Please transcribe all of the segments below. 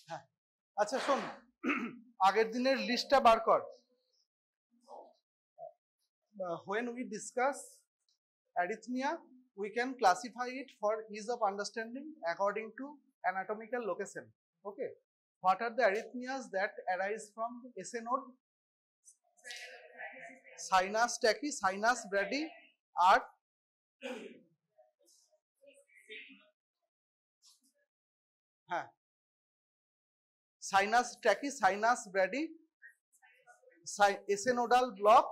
হ্যাঁ আচ্ছা শোন, আগের দিনের লিস্টটা বার কর। When we discuss arrhythmia, we can classify it for ease of understanding according to anatomical location. Okay, what are the arrhythmias that arise from SA node? Sinus tachy, sinus brady, আর হ্যাঁ sinus tachy, sinus brady, SA nodal block,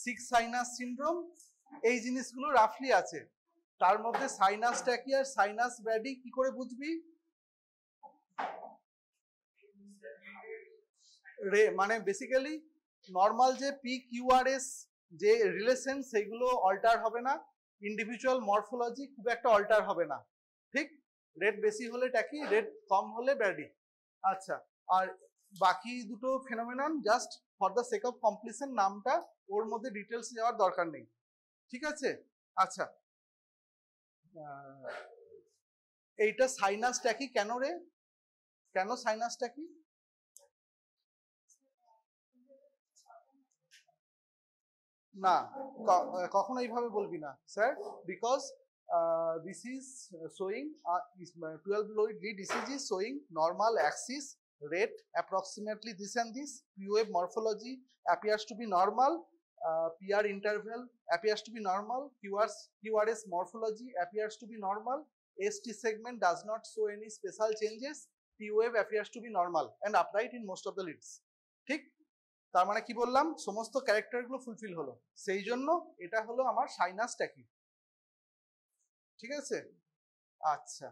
sick sinus syndrome, এই জিনিসগুলো রাফলি আছে। তার মধ্যে sinus tachy আর sinus brady কি করে বুঝবি? মানে বেসিক্যালি নর্মাল যে পি কিউআরএস যে রিলেশন সেগুলো অল্টার হবে না, ইন্ডিভিজুয়াল মরফোলজি খুব একটা অল্টার হবে না, ঠিক? রেট বেশি হলে ট্যাকি, রেট কম হলে ব্র্যাডি। আচ্ছা, আর বাকি দুটো phenomenon just for the sake of completion নামটা, ওর মধ্যে ডিটেলস যাওয়ার দরকার নেই, ঠিক আছে? আচ্ছা, এইটা সাইনাস ট্যাকি কেন রে? কেন সাইনাস ট্যাকি? না, কখনো এইভাবে বলবি না sir, because this is showing 12 load lead ECG is showing normal axis rate approximately this and this, P wave morphology appears to be normal, PR interval appears to be normal, QRS morphology appears to be normal, ST segment does not show any special changes, P wave appears to be normal and upright in most of the leads, ঠিক? তার মানে কি বললাম? সমস্ত ক্যারেক্টারগুলো fulfil হলো, সেই জন্য এটা হলো আমার সাইনাস ট্যাকি, ঠিক আছে? আচ্ছা,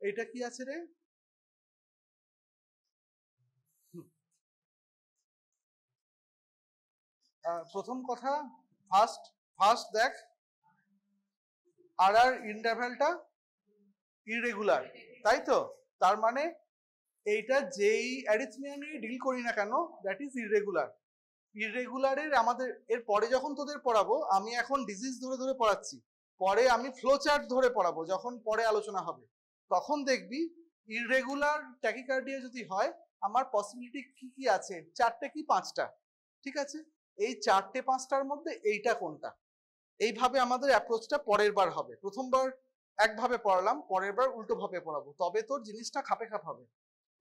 এটা কি আছে রে? প্রথম কথা, ফার্স্ট দেখ আর ইন্টারভ্যালটা ইররেগুলার, তাই তো? তার মানে এইটা যেই অ্যারিথমিয়া নিয়ে ডিল করি না কেন, দ্যাট ইজ ইররেগুলার। ইররেগুলারের আমাদের এর পরে যখন তোদের পড়াবো, আমি এখন ডিজিজ ধরে ধরে পড়াচ্ছি, পরে আমি ফ্লো চার্ট ধরে পড়াবো যখন পরে আলোচনা হবে, তখন দেখবি ইররেগুলার ট্যাকিকার্ডিয়া যদি হয় আমার পসিবিলিটি কি কি আছে, চারটে কি পাঁচটা, ঠিক আছে? এই চারটে পাঁচটার মধ্যে এইটা কোনটা, এইভাবে আমাদের অ্যাপ্রোচটা পরের বার হবে। প্রথমবার একভাবে পড়ালাম, পরের বার উল্টো ভাবে পড়াবো, তবে তোর জিনিসটা খাপে খাপ হবে।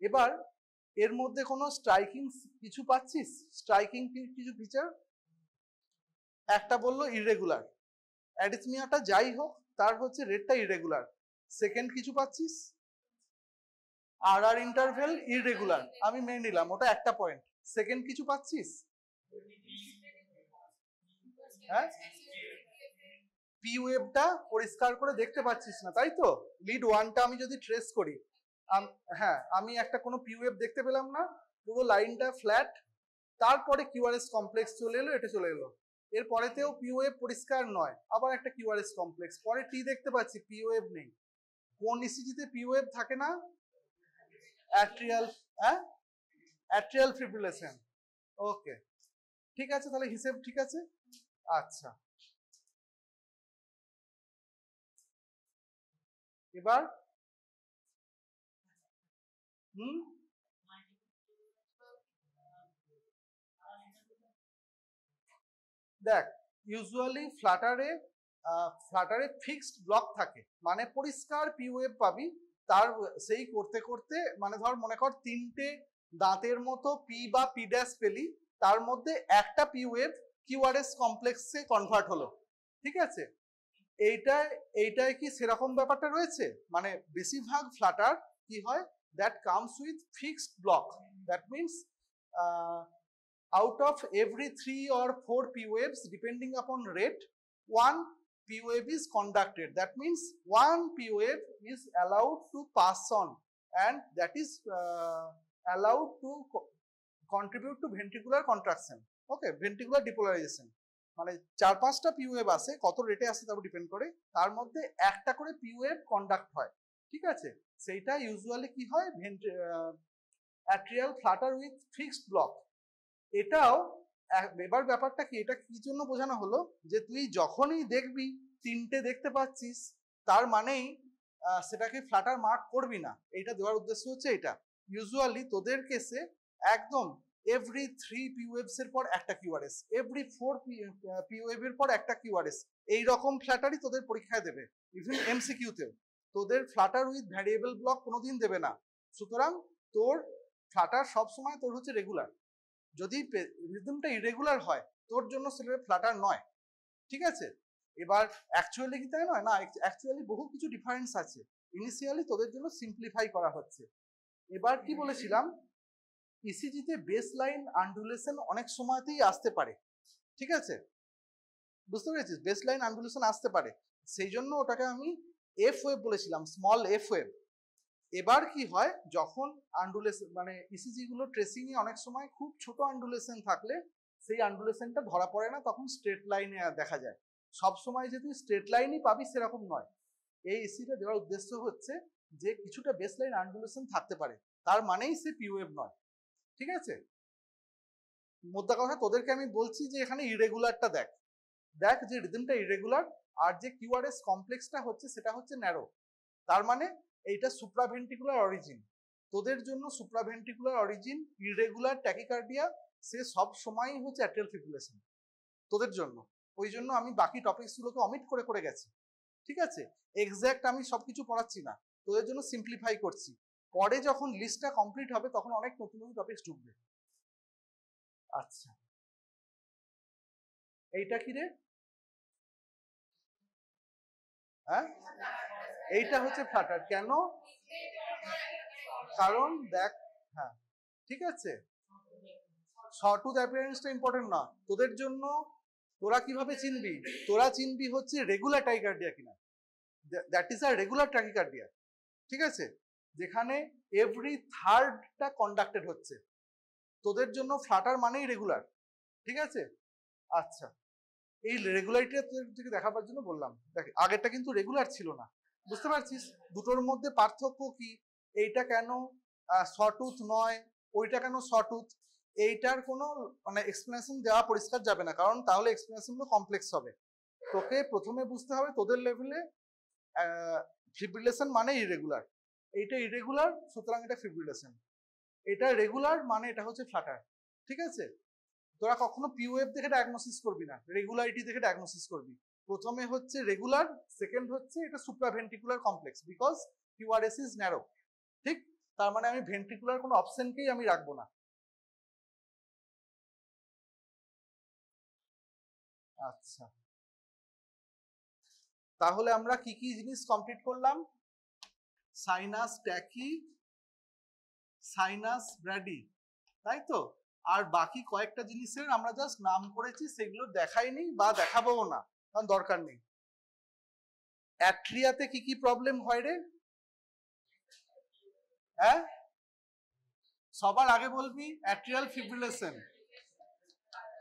এবার এর মধ্যে কোনো স্ট্রাইকিং কিছু পাচ্ছিস? স্ট্রাইকিং কিছু ফিচার? একটা বললো ইররেগুলার, অ্যারিথমিয়াটা যাই হোক তার হচ্ছে রেটটা ইররেগুলার। সেকেন্ড কিছু পাচ্ছিস? আর ইন্টারভেল ইররেগুলার, আমি মেনে নিলাম ওটা একটা পয়েন্ট। সেকেন্ড কিছু পাচ্ছিস? হ্যাঁ, পি ওয়েভটা পরিষ্কার করে দেখতে পাচ্ছিস না, তাই তো? লিড ওয়ানটা আমি যদি ট্রেস করি, হ্যাঁ আমি একটা কোনো পি ওয়েভ দেখতে পেলাম না, পুরো লাইনটা ফ্ল্যাট, তারপরে কিউআরএস কমপ্লেক্স চলে এলো, এটা চলে এলো, এর পরেতেও পি ওয়েভ পরিষ্কার নয়, আবার একটা কিউআরএস কমপ্লেক্স, পরে টি দেখতে পাচ্ছি পি ওয়েভ নেই। কোন ইসিজিতে পি ওয়েভ থাকে না? অ্যাট্রিয়াল, হ্যাঁ অ্যাট্রিয়াল ফিব্রিলেশন। ওকে, ঠিক আছে, তাহলে হিসেব ঠিক আছে। আচ্ছা, এবার দেখ, ইউজুয়ালি ফ্লাটারে ফিক্সড ব্লক থাকে, মানে পরিষ্কার পি ওয়েভ পাবি, তার সেই করতে করতে মানে ধর মনে কর তিনটে দাঁতের মতো পি বা পি ড্যাশ পেলি, তার মধ্যে একটা পি ওয়েভ কিউআরএস কমপ্লেক্সে কনভার্ট হলো, ঠিক আছে? এইটায় কি সেরকম ব্যাপারটা রয়েছে? মানে বেশিরভাগ ফ্লাটার কি হয়, that comes with fixed block, that means out of every 3 or 4 P waves, depending upon rate, 1 P wave is conducted. That means 1 P wave is allowed to pass on, and that is allowed to contribute to ventricular contraction. Okay, ventricular depolarization. মানে 4-5টা P wave আসে, কত রেটে আসে তার উপর depend করে, তার মধ্যে একটা করে পি ওয়েভ কন্ডাক্ট হয়, ঠিক আছে? সেইটা ইউজুয়ালি কি হয়, atrial Flutter with fixed block. এটাও এবার ব্যাপারটা কি, এটা কি জন্য বোঝানো হলো, যে তুই যখনই দেখবি তিনটে দেখতে পাচ্ছিস, তার মানেই সেটাকে ফ্লাটার মার্ক করবি না, এইটা দেওয়ার উদ্দেশ্য হচ্ছে এটা। ইউজুয়ালি তোদের কেসে একদম এভরি 3 পিওএভস এর পর একটা কিউআরএস, এভরি 4 পিওএভ এর পর একটা কিউআরএস, এইরকম ফ্ল্যাটারই তোদের পরীক্ষায় দেবে। ইভেন এমসিকিউতেও তোদের ফ্ল্যাটার উইথ ভ্যারিয়েবল ব্লক কোনোদিন দেবে না। সুতরাং তোর ফ্ল্যাটার সবসময় তোর হচ্ছে রেগুলার। যদি রিদমটা ইরেগুলার হয় তোর জন্য সেটা ফ্ল্যাটার নয়, ঠিক আছে? এবার অ্যাকচুয়ালি কি তাই নয়? না, অ্যাকচুয়ালি বহু কিছু ডিফারেন্স আছে। ইনিশিয়ালি তোদের জন্য সিম্পলিফাই করা হচ্ছে। এবার কি বলেছিলাম, ইসিজিতে বেস লাইন আন্ডুলেশন অনেক সময়তেই আসতে পারে, ঠিক আছে? বুঝতে পেরেছিস? বেস লাইন আন্ডুলেশন আসতে পারে, সেই জন্য ওটাকে আমি এফ ওয়েভ বলেছিলাম, স্মল এফ ওয়েভ। এবার কি হয়, যখন আন্ডুলেশন মানে ইসিজি গুলো ট্রেসিং এ অনেক সময় খুব ছোট আন্ডুলেশন থাকলে সেই আন্ডুলেশনটা ধরা পড়ে না, তখন স্ট্রেট লাইনে দেখা যায়। সব সময় যে তুই স্ট্রেট লাইনই পাবি সেরকম নয়। এই ইসিটা দেওয়ার উদ্দেশ্য হচ্ছে যে কিছুটা বেস লাইন আন্ডুলেশন থাকতে পারে, তার মানেই সে পিওএভ নয়, ঠিক আছে? মোদ্দা কথা তোদেরকে আমি বলছি যে এখানে ইরেগুলারটা দেখ, দেখ যে রিদমটা ইরেগুলার, আর যে কিউআরএস কমপ্লেক্সটা হচ্ছে সেটা হচ্ছে ন্যারো, তার মানে এইটা সুপ্রাভেন্টিকুলার অরিজিন। তোদের জন্য সুপ্রাভেন্টিকুলার অরিজিন ইরেগুলার ট্যাকিকার্ডিয়া সে সব সময়ই হচ্ছে অ্যাট্রিয়াল ফিব্রিলেশন তোদের জন্য। ওই জন্য আমি বাকি টপিকসগুলোকে অমিট করে করে গেছি, ঠিক আছে? এক্স্যাক্ট আমি সবকিছু পড়াচ্ছি না, তোদের জন্য সিম্পলিফাই করছি। পরে যখন লিস্টটা কমপ্লিট হবে তখন অনেক নতুন নতুন টপিকস ঢুকবে। আচ্ছা, এইটা কি রে? হ্যাঁ, এইটা হচ্ছে ফ্লাটার। কেন? কারণ দেখ, হ্যাঁ ঠিক আছে, শর্টুথ অ্যাপিয়ারেন্সটা ইম্পর্টেন্ট না তোদের জন্য। তোরা কিভাবে চিনবি? তোরা চিনবি হচ্ছে রেগুলার টাইকার্ডিয়া কিনা, that is a regular tachycardia, ঠিক আছে? যেখানে এভরি থার্ডটা কন্ডাক্টেড হচ্ছে, তোদের জন্য ফ্লাটার মানেই রেগুলার, ঠিক আছে? আচ্ছা, এই রেগুলারিটিটা তোদেরকে দেখাবার জন্য বললাম। দেখ আগেরটা কিন্তু রেগুলার ছিল না, বুঝতে পারছিস দুটোর মধ্যে পার্থক্য কি? এইটা কেন শর্টুথ নয়, ওইটা কেন শর্টুথ, এইটার কোনো মানে এক্সপ্লেনেশন দেওয়া পরিষ্কার যাবে না, কারণ তাহলে এক্সপ্লেনেশনগুলো কমপ্লেক্স হবে। তোকে প্রথমে বুঝতে হবে তোদের লেভেলে ফিব্রিলেশন মানে ইরেগুলার, এইটা ইরেগুলার সুতরাং এটা ফিব্রিলেশন, এটা রেগুলার মানে এটা হচ্ছে ফ্লাটার, ঠিক আছে? তোরা কখনো পিওএফ দেখে ডায়াগনোসিস করবি না, রেগুলারিটি দেখে ডায়াগনোসিস করবি। প্রথমে হচ্ছে রেগুলার, সেকেন্ড হচ্ছে এটা supraventricular complex, because QRS is narrow, ঠিক? তার মানে আমি ভেন্ট্রিকুলার কোনো অপশনকেই আমি রাখবো না। আচ্ছা, তাহলে আমরা কি কি জিনিস কমপ্লিট করলাম? সাইনাস ট্যাকি, সাইনাস ব্র্যাডি, তাই তো? আর বাকি কয়েকটা জিনিসের আমরা জাস্ট নাম করেছি, সেগুলো দেখাইনি বা দেখাবো না, কারণ দরকার নেই। অ্যাট্রিয়াতে কি কি প্রবলেম হয় রে? হ্যাঁ, সবার আগে বলবি অ্যাট্রিয়াল ফিব্রিলেশন,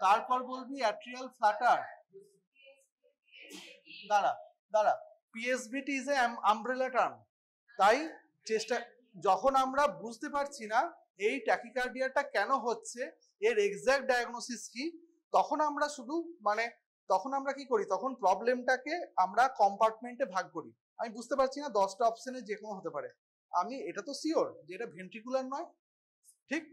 তারপর বলবি অ্যাট্রিয়াল ফ্লাটার। দাঁড়া দাঁড়া, পিএসবিটি ইজ এ আমব্রেলা টার্ম, তাই চেষ্টা, যখন আমরা বুঝতে পারছি না এই ট্যাকিকার্ডিয়াটা কেন হচ্ছে, এর এক্সাক্ট ডায়াগনোসিস কি, তখন আমরা শুধু মানে তখন আমরা কি করি, তখন প্রবলেমটাকে আমরা কম্পার্টমেন্টে ভাগ করি। আমি বুঝতে পারছি না 10টা অপশনে যে কোনো হতে পারে, আমি এটা তো শিওর যে এটা ভেন্ট্রিকুলার নয়, ঠিক?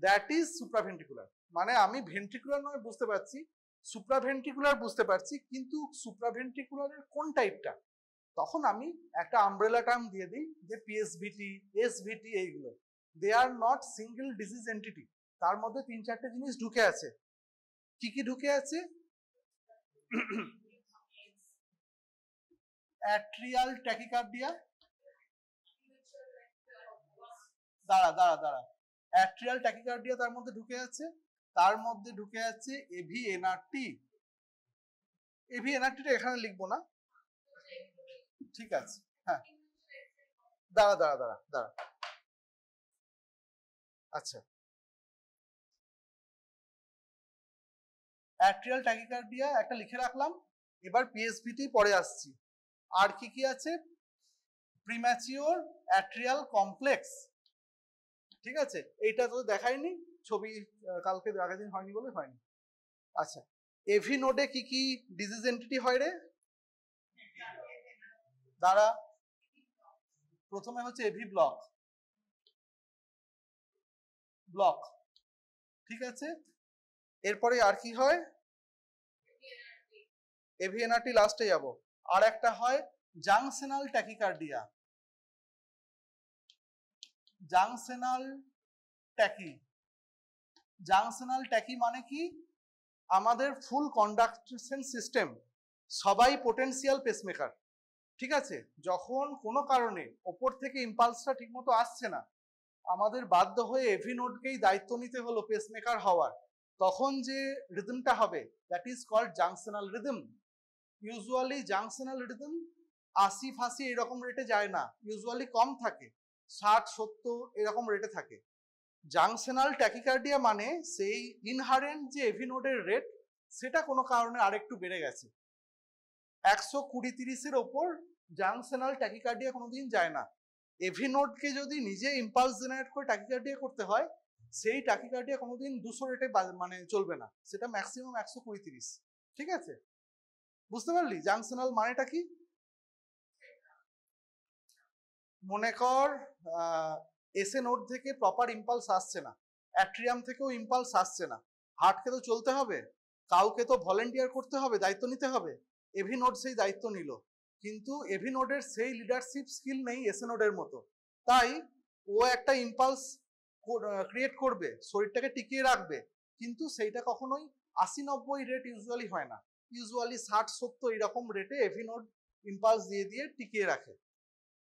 দ্যাট ইজ সুপ্রাভেন্ট্রিকুলার, মানে আমি ভেন্ট্রিকুলার নয় বুঝতে পারছি, সুপ্রাভেন্ট্রিকুলার বুঝতে পারছি, কিন্তু সুপ্রাভেন্ট্রিকুলারের কোন টাইপটা, তখন আমি একটা আমব্রেলা টার্ম দিয়ে দিই যে পিএসভিটি, এসভিটি, এইগুলো they are not single disease entity, তার মধ্যে 3-4টে জিনিস ঢুকে আছে। কি কি ঢুকে আছে? অ্যাট্রিয়াল ট্যাকিকার্ডিয়া, দাঁড়া দাঁড়া দাঁড়া, অ্যাট্রিয়াল ট্যাকিকার্ডিয়া তার মধ্যে ঢুকে আছে, তার মধ্যে ঢুকে আছে এভিএনআরটি। এভিএনআরটিটা এখানে লিখবো না, ঠিক আছে? হ্যাঁ, দাঁড়া দাঁড়া দাঁড়া দাঁড়া, আচ্ছা, অ্যাট্রিয়াল ট্যাকিকার্ডিয়া একটা লিখে রাখলাম। এবার পিএসভিটি পরে আসছি। আর কি কি আছে? প্রিম্যাচিওর অ্যাট্রিয়াল কমপ্লেক্স, ঠিক আছে? এইটা তো দেখাইনি, ছবি কালকে আগের দিন হয়নি বলে হয়নি। আচ্ছা, এভি নোডে কি কি ডিজিজ এন্টিটি হয় রে? দাঁড়া, প্রথমে হচ্ছে এভি ব্লক ব্লক, ঠিক আছে। এরপরে আর কি হয়, এভিএনআরটি লাস্টে যাব। আর একটা হয় junctional tachycardia. Junctional techie, junctional techie মানে কি, আমাদের ফুল কন্ডাকশন সিস্টেম সবাই পোটেনশিয়াল পেসমেকার, ঠিক আছে। যখন কোনো কারণে ওপর থেকে ইম্পালসটা ঠিকমতো আসছে না, আমাদের বাধ্য হয়ে এভি নোডকেই দায়িত্ব নিতে হলো পেসমেকার হওয়ার, তখন যে রিদমটা হবে that is called junctional rhythm. Usually junctional rhythm 80-ফাসি এরকম রেটে যায় না, ইউজুয়ালি কম থাকে, 60-70 এরকম রেটে থাকে। জাংশনাল ট্যাকিকার্ডিয়া মানে সেই ইনহারেন্ট যে এভি নোডের রেট সেটা কোনো কারণে আরেকটু বেড়ে গেছে। 120-30-এর ওপর জাংশনাল ট্যাকিকার্ডিয়া কোনোদিন যায় না। এভি নোডকে যদি নিজে ইম্পালস জেনারেট করে ট্যাকিকার্ডিয়া করতে হয়, সেই ট্যাকিকার্ডিয়া কোনোদিন 200 রেটে মানে চলবে না, সেটা ম্যাক্সিমাম 120-30, ঠিক আছে। বুঝতে পারলি জাংশনাল মানেটা কি? মনে কর এসএ নোড থেকে প্রপার ইম্পালস আসছে না, অ্যাট্রিয়াম থেকেও ইম্পালস আসছে না, হার্টকে তো চলতে হবে, কাউকে তো ভলেন্টিয়ার করতে হবে, দায়িত্ব নিতে হবে। এভি নোড সেই দায়িত্ব নিল, কিন্তু এভি নোডের সেই লিডারশিপ স্কিল নেই এসএ নোডের মতো। তাই ও একটা ইম্পালস ক্রিয়েট করবে, শরীরটাকে টিকিয়ে রাখবে, কিন্তু সেইটা কখনোই 80-90 রেট ইউজুয়ালি হয় না, ইউজুয়ালি 60-70 এরকম রেটে এভি নোড ইম্পালস দিয়ে দিয়ে টিকিয়ে রাখে,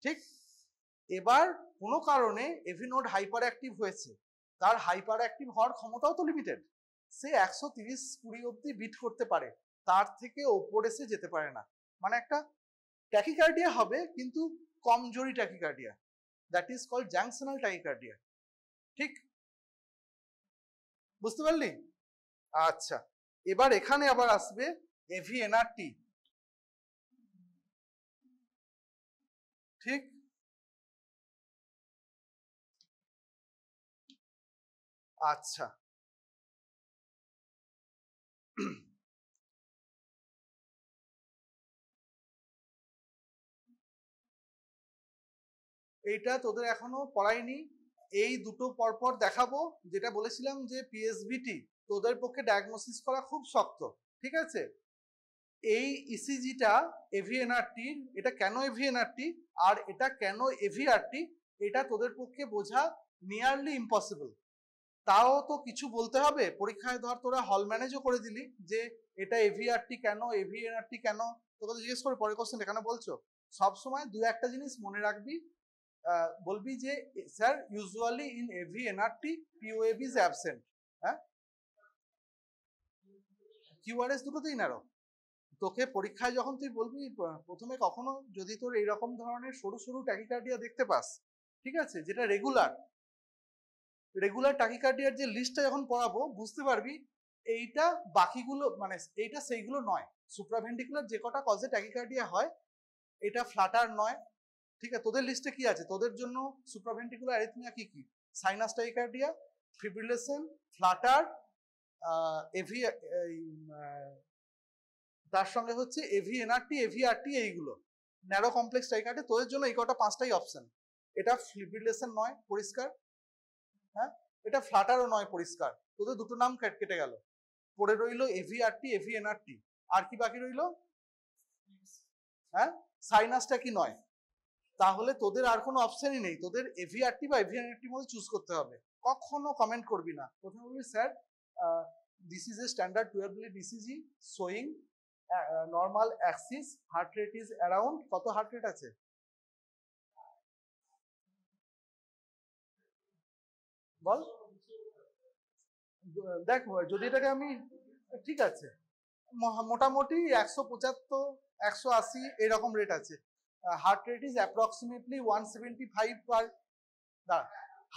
ঠিক। এবার কোনো কারণে এভি নোড হাইপার অ্যাক্টিভ হয়েছে, তার হাইপার অ্যাক্টিভ হওয়ার ক্ষমতাও তো লিমিটেড, সে 130-20 অব্দি বিট করতে পারে, তার থেকে ওপরে সে যেতে পারে না। মানে একটা ট্যাকিকার্ডিয়া হবে কিন্তু কমজোরি tachycardia, that is called junctional tachycardia, ঠিক। বুঝতে পারলি? আচ্ছা, এবার এখানে আবার আসবে এভিএনআরটি, ঠিক। আচ্ছা, এইটা তোদের এখনো পড়াইনি, এই দুটো পরপর দেখাবো। যেটা বলেছিলাম যে পিএসভিটি তোদের পক্ষে ডায়াগনোসিস করা খুব শক্ত, ঠিক আছে। এই ইসিজিটা এভিএনআরটি, এটা কেন এভিএনআরটি আর এটা কেন এভিআরটি, এটা তোদের পক্ষে বোঝা নিয়ারলি ইম্পসিবল। তাও তো কিছু বলতে হবে, পরীক্ষায় ধর তোরা হল ম্যানেজও করে দিলি যে এটা এভিআরটি কেন, এভিএনআরটি কেন, তোকে তো জিজ্ঞেস করে পরে কোশ্চেন কেন বলছো। সবসময় দু একটা জিনিস মনে রাখবি, বলবি যে sir usually in AVNRT P wave is absent, হ্যাঁ, কিউআরএস দুটোতেই নারো। তোকে পরীক্ষায় যখন তুই বলবি প্রথমে, কখনো যদি তোর এইরকম ধরনের সরু সরু ট্যাকিকার্ডিয়া দেখতে পাস, ঠিক আছে, যেটা রেগুলার ট্যাকিকার্ডিয়ার যে লিস্টটা যখন পড়াবো বুঝতে পারবি এইটা বাকিগুলো মানে এইটা সেইগুলো নয়। সুপ্রাভেন্টিকুলার যে কটা কজে ট্যাকিকার্ডিয়া হয় এটা ফ্লাটার নয়, ঠিক আছে। তোদের লিস্টে কি আছে তোদের জন্য সুপ্রাভেন্টিকুলার অ্যারিথমিয়া কি কি? Sinus tachycardia, fibrillation, flutter, AV, তার সঙ্গে হচ্ছে এভিএনআরটি, এভিআরটি, এইগুলো ন্যারো কমপ্লেক্স ট্যাকিকার্ডিয়া। তোদের জন্য এই কটা 5টাই অপশন। এটা ফিব্রিলেশন নয়, পরিষ্কার, হ্যাঁ, এটা ফ্লাটারও নয়, পরিষ্কার। তোদের দুটো নাম কেটে গেল, পড়ে রইলো এভিআরটি, এভিএনআরটি, আর কি বাকি রইলো? হ্যাঁ, সাইনাসটা কি নয়। তাহলে তোদের আর কোনো অপশনই নেই, তোদের এভিআরটি বা এভিএনআরটির মধ্যে চুজ করতে হবে। কখনো কমেন্ট করবি না, প্রথমে বলবি sir this is a standard 12 lead ECG showing normal Axis, heart rate is around, কত হার্ট রেট আছে বল। দেখ যদি এটাকে আমি, ঠিক আছে, মোটামুটি 175-180 এরকম রেট আছে। Heart rate is approximately 175 per,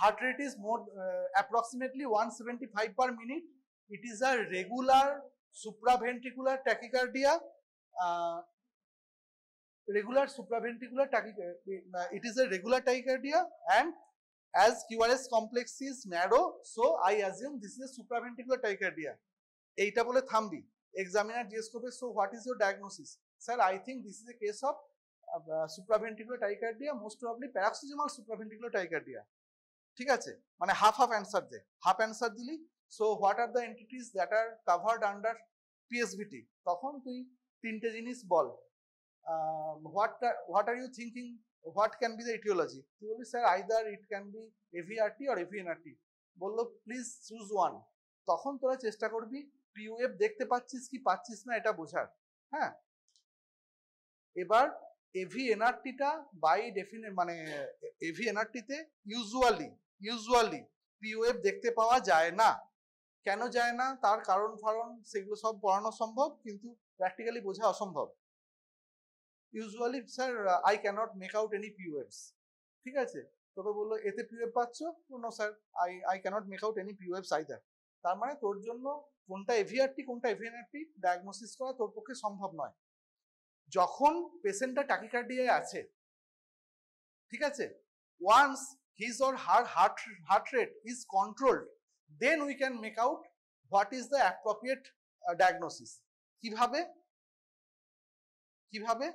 heart rate is more approximately 175 per minute. It is a regular supraventricular tachycardia, regular supraventricular tachycardia, it is a regular tachycardia, and as QRS complex is narrow, so I assume this is a supraventricular tachycardia. এইটা বলে থামবি। Examiner জিজ্ঞেস করবে, so what is your diagnosis? Sir, I think this is a case of supraventricular tachycardia, most probably paroxysmal supraventricular tachycardia. ঠিক আছে, মানে half answer দে, half answer দিলি। So what are the entities that are covered under PSVT, তখন তুই তিনটে জিনিস বল। What are you thinking, what can be the etiology? তুই বলবি sir either it can be AVRT or AVNRT. বললো প্লিজ চুজ ওয়ান। তখন তোরা চেষ্টা করবি পিওএফ দেখতে পাচ্ছিস কি পাচ্ছিস না এটা বোঝার। হ্যাঁ, এবার এভিএনআরটিটা বাই ডেফিনেট মানে এভিএনআরটিতে ইউজুয়ালি পিওএফ দেখতে পাওয়া যায় না। কেন যায় না তার কারণ ফারণ সেগুলো সব পড়ানো সম্ভব, কিন্তু প্র্যাকটিক্যালি বোঝা অসম্ভব। Usually sir I cannot make out any P waves. ঠিক আছে, তোকে বললো এতে পিওএফ পাচ্ছ, no sir I cannot make out any P waves either. তার মানে তোর জন্য কোনটা এভিআরটি কোনটা এভিএনআরটি ডায়াগনোসিস করা তোর পক্ষে সম্ভব নয়। যখন পেশেন্টটা ট্যাকিকার্ডিয়ায় আছে, ঠিক আছে, once his or her heart rate is controlled, then we can make out what is the appropriate diagnosis. কিভাবে?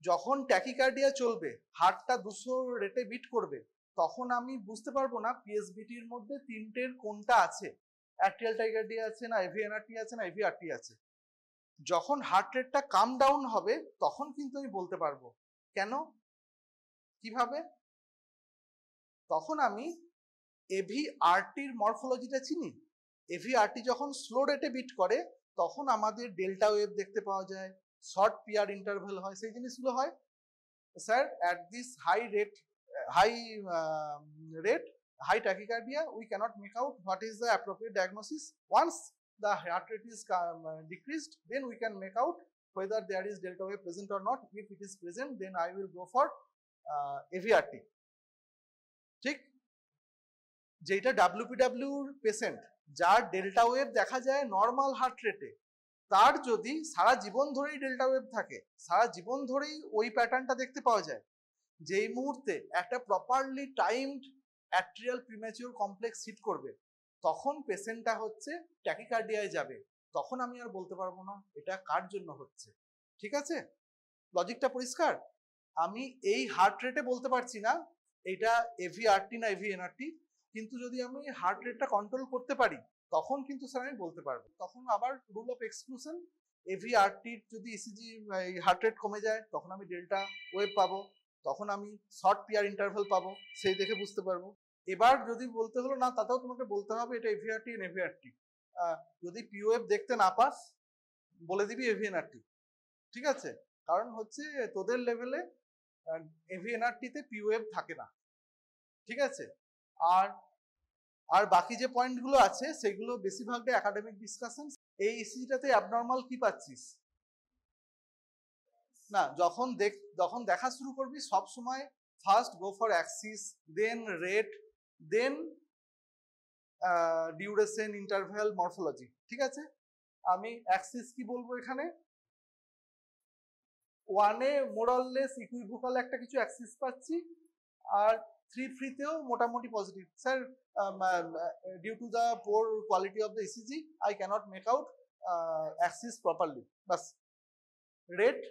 যখন ট্যাকিকার্ডিয়া চলবে, হার্টটা 200 রেটে বিট করবে, তখন আমি বুঝতে পারবো না পিএসভিটির মধ্যে তিনটের কোনটা আছে, অ্যাট্রিয়াল টাইকার্ডিয়া আছে না এভিএনআরটি আছে না এভিআরটি আছে। যখন হার্ট রেটটা কাম ডাউন হবে তখন কিন্তু আমি বলতে পারবো। কেন? কিভাবে? তখন আমি এভিআরটির মরফোলজিটা চিনি। এভিআরটি যখন স্লো রেটে বিট করে তখন আমাদের ডেল্টা ওয়েভ দেখতে পাওয়া যায়, শর্ট পিআর ইন্টারভেল হয়, সেই জিনিসগুলো হয়। Sir at this high high tachycardia we cannot make out what is the appropriate diagnosis. Once the heart rate is decreased, then we can make out whether there is delta wave present or not. If it is present, then I will go for AVRT. ঠিক, যেটা WPW patient যার delta wave দেখা যায় normal heart রেটে, তার যদি সারা জীবন ধরেই delta wave থাকে, সারা জীবন ধরেই ওই প্যাটার্নটা দেখতে পাওয়া যায়, যেই মুহূর্তে একটা properly timed atrial premature complex hit করবে, তখন পেশেন্টটা হচ্ছে ট্যাকিকার্ডিয়ায় যাবে। তখন আমি আর বলতে পারবো না এটা কার জন্য হচ্ছে। ঠিক আছে, লজিকটা পরিষ্কার? আমি এই হার্ট রেটে বলতে পারছি না এটা এভিআরটি না এভিএনআরটি, কিন্তু যদি আমি হার্ট রেটটা কন্ট্রোল করতে পারি তখন কিন্তু স্যার আমি বলতে পারবো। তখন আবার রুল অফ এক্সক্লুশন, এভিআরটির যদি ইসিজি হার্ট রেট কমে যায় তখন আমি ডেল্টা ওয়েভ পাবো, তখন আমি শর্ট পিআর ইন্টারভেল পাবো, সেই দেখে বুঝতে পারবো। এবার যদি বলতে হলো না, তাতেও তোমাকে বলতে হবে এটা এভিআরটি না এভিআরটি। যদি পিওএফ দেখতে না পাস বলে দিবি এভিএনআরটি। ঠিক আছে, কারণ হচ্ছে তোদের লেভেলে এভিএনআরটিতে পিওএফ থাকে না। ঠিক আছে, আর বাকি যে পয়েন্টগুলো আছে সেগুলো বেশিরভাগটা একাডেমিক ডিসকাশন। এই ইসিজিটাতে অ্যাবনর্মাল কি পাচ্ছিস না, যখন দেখা শুরু করবি সব সময় first go for axis, then rate, then duration, interval, morphology. ঠিক আছে, আমি অ্যাক্সিস কি বলবো এখানে, ওয়ানে মোরাললেস ইকুইভোকাল একটা কিছু অ্যাক্সিস পাচ্ছি, আর 3 ফ্রিতেও মোটামুটি positive. Sir due to the poor quality of the ECG I cannot make out axis properly. বাস। রেট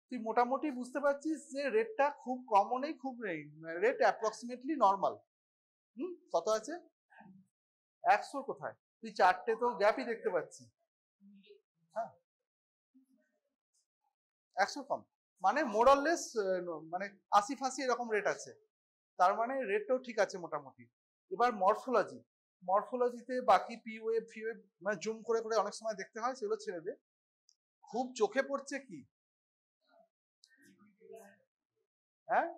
তুই মোটামুটি বুঝতে পারছিস যে রেটটা খুব কমও নেই খুব নেই, রেট অ্যাপ্রক্সিমেটলি নর্মাল। কত আছে? 100 কোথায়, তুই 4টে তো গ্যাপই দেখতে পাচ্ছি। হ্যাঁ, 100 কম মানে মোরাললেস মানে 80-ফাঁসি এরকম রেট আছে, তার মানে রেটটাও ঠিক আছে মোটামুটি। এবার মরফোলজিতে বাকি পিওএফ ফিওএফ মানে জুম করে করে অনেক সময় দেখতে হয়, সেগুলো ছেড়ে দে। খুব চোখে পড়ছে কি, হ্যাঁ,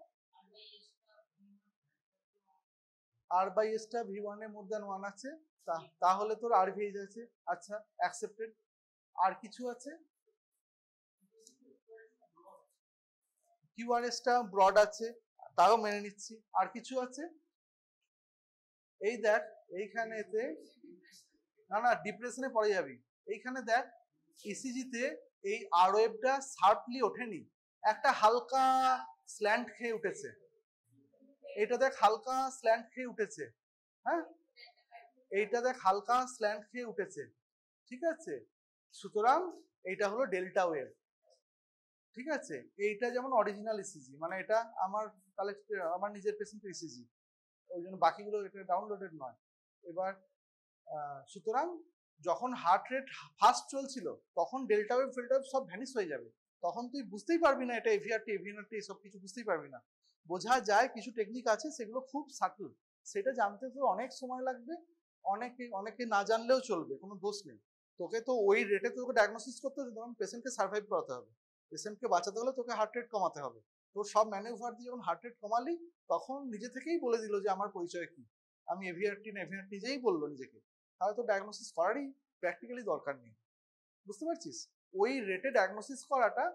R/S টা V1 এর মোর দ্যান 1 আছে, তাহলে তোর RVH আছে। আচ্ছা, অ্যাকসেপ্টেড। আর কিছু আছে? QRS টা ব্রড আছে, তাও মেনে নিচ্ছি। আর কিছু আছে? এই দেখ এইখানেতে, না ডিপ্রেশনে পড়ে যাবি। এইখানে দেখ ইসিজিতে এই আর ওয়েভটা শার্পলি ওঠেনি, একটা হালকা স্ল্যান্ট খেয়ে উঠেছে। এটা দেখ হালকা স্ল্যান্ট খেয়ে উঠেছে। হ্যাঁ, এইটা দেখ হালকা স্ল্যান্ট খেয়ে উঠেছে। ঠিক আছে, সুতরাং এইটা হলো ডেল্টা ওয়েভ। ঠিক আছে, এইটা যেমন অরিজিনাল ইসিজি, মানে এটা আমার আমার নিজের পেশেন্টের ইসিজি, ওই জন্য বাকিগুলো এটা ডাউনলোডেড নয়। এবার সুতরাং যখন হার্ট রেট ফাস্ট চলছিল তখন ডেল্টা ওয়েভ ফিল্টা ওয়েভ সব ভ্যানিশ হয়ে যাবে, তখন তুই বুঝতেই পারবি না এটা এভিআরটি এভিএনআরটি এসব কিছু বুঝতেই পারবি না। বোঝা যায় কিছু টেকনিক আছে, সেগুলো খুব সাটল, সেটা জানতে তো অনেক সময় লাগবে, অনেকে না জানলেও চলবে, কোনো দোষ নেই। তোকে তো ওই রেটে তোকে ডায়াগনোসিস করতে হবে, তখন পেশেন্টকে সার্ভাইভ করাতে হবে, পেশেন্টকে বাঁচাতে হলে তোকে হার্ট রেট কমাতে হবে। তোর সব ম্যানুভার দিয়ে যখন হার্ট রেট কমালি তখন নিজে থেকেই বলে দিল যে আমার পরিচয় কি, আমি এভিআরটি না এভিআরটি, নিজেই বললো নিজেকে, তাহলে তো ডায়াগনোসিস করারই প্র্যাকটিক্যালি দরকার নেই। বুঝতে পারছিস? ওই রেটে ডায়াগনোসিস করাটা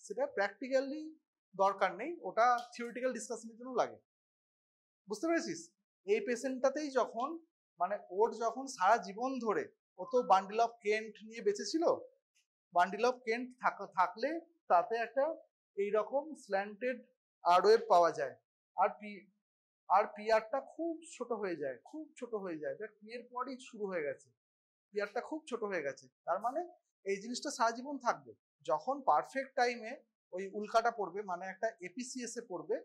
সেটা প্র্যাকটিক্যালি দরকার নেই, ওটা থিওরিটিক্যাল ডিসকাশনের জন্য লাগে। বুঝতে পেরেছিস? এই পেশেন্টটাতেই যখন মানে ওর যখন সারা জীবন ধরে ও তো বান্ডিল অফ কেন্ট নিয়ে বেঁচেছিল, বান্ডিল অফ কেন্ট থাকলে তাতে একটা এইরকম স্ল্যান্টেড আরওয়েভ পাওয়া যায়, আর পিআরটা খুব ছোট হয়ে যায়, খুব ছোট হয়ে যায়, দেখ পি এর পরই শুরু হয়ে গেছে, পিআরটা খুব ছোট হয়ে গেছে, তার মানে এই জিনিসটা সারা জীবন থাকবে। যখন পারফেক্ট টাইমে ওই উল্কাটা পড়বে, মানে একটা এপিসি এসে পড়বে,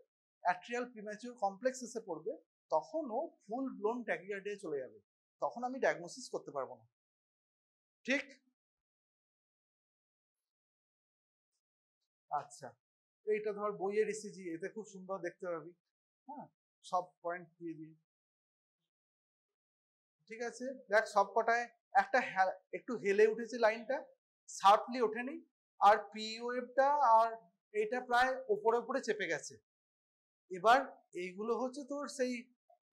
অ্যাট্রিয়াল প্রিম্যাচিউর কমপ্লেক্স এসে পড়বে, তখন ও ফুল ব্লোন ট্যাকিকার্ডিয়ায় চলে যাবে, তখন আমি ডায়াগনোসিস করতে পারবো না। ঠিক? আচ্ছা, এইটা ধর বইয়ের ইসিজি, এতে খুব সুন্দর দেখতে পাবি, হ্যাঁ, সব পয়েন্ট দিয়ে দিয়ে। ঠিক আছে, দেখ সব কটায় একটা একটু হেলে উঠেছে লাইনটা, শার্পলি ওঠেনি, আর পি ওয়েভটা আর এটা প্রায় ওপরে ওপরে চেপে গেছে। এবার এইগুলো হচ্ছে তোর সেই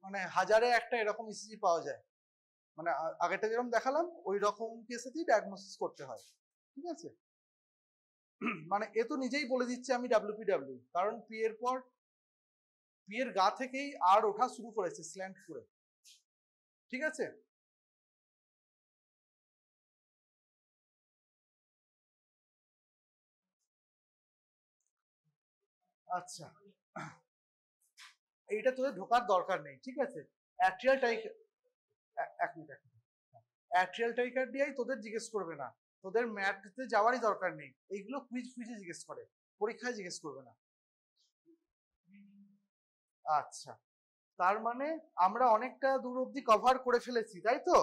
মানে হাজারে একটা এরকম ইসিজি পাওয়া যায়, মানে আগেরটা যেরকম দেখালাম ওই রকম কেসেতেই ডায়াগনোসিস করতে হয়। ঠিক আছে, মানে এ তো নিজেই বলে দিচ্ছে আমি ডাব্লিউপিডাব্লিউ, কারণ পি এর পর পি এর গা থেকেই আর ওঠা শুরু করেছে স্ল্যান্ট করে। ঠিক আছে, আচ্ছা, এইটা তোদের ঢোকার দরকার নেই। ঠিক আছে, অ্যাট্রিয়াল এক মিনিট, অ্যাট্রিয়াল টাইকার্ডিয়াই তোদের জিজ্ঞেস করবে না, তোদের ম্যাথতে যাওয়ারই দরকার নেই, এইগুলো কুইজে জিজ্ঞেস করে, পরীক্ষায় জিজ্ঞেস করবে না। আচ্ছা, তার মানে আমরা অনেকটা দূর অব্দি কভার করে ফেলেছি, তাই তো?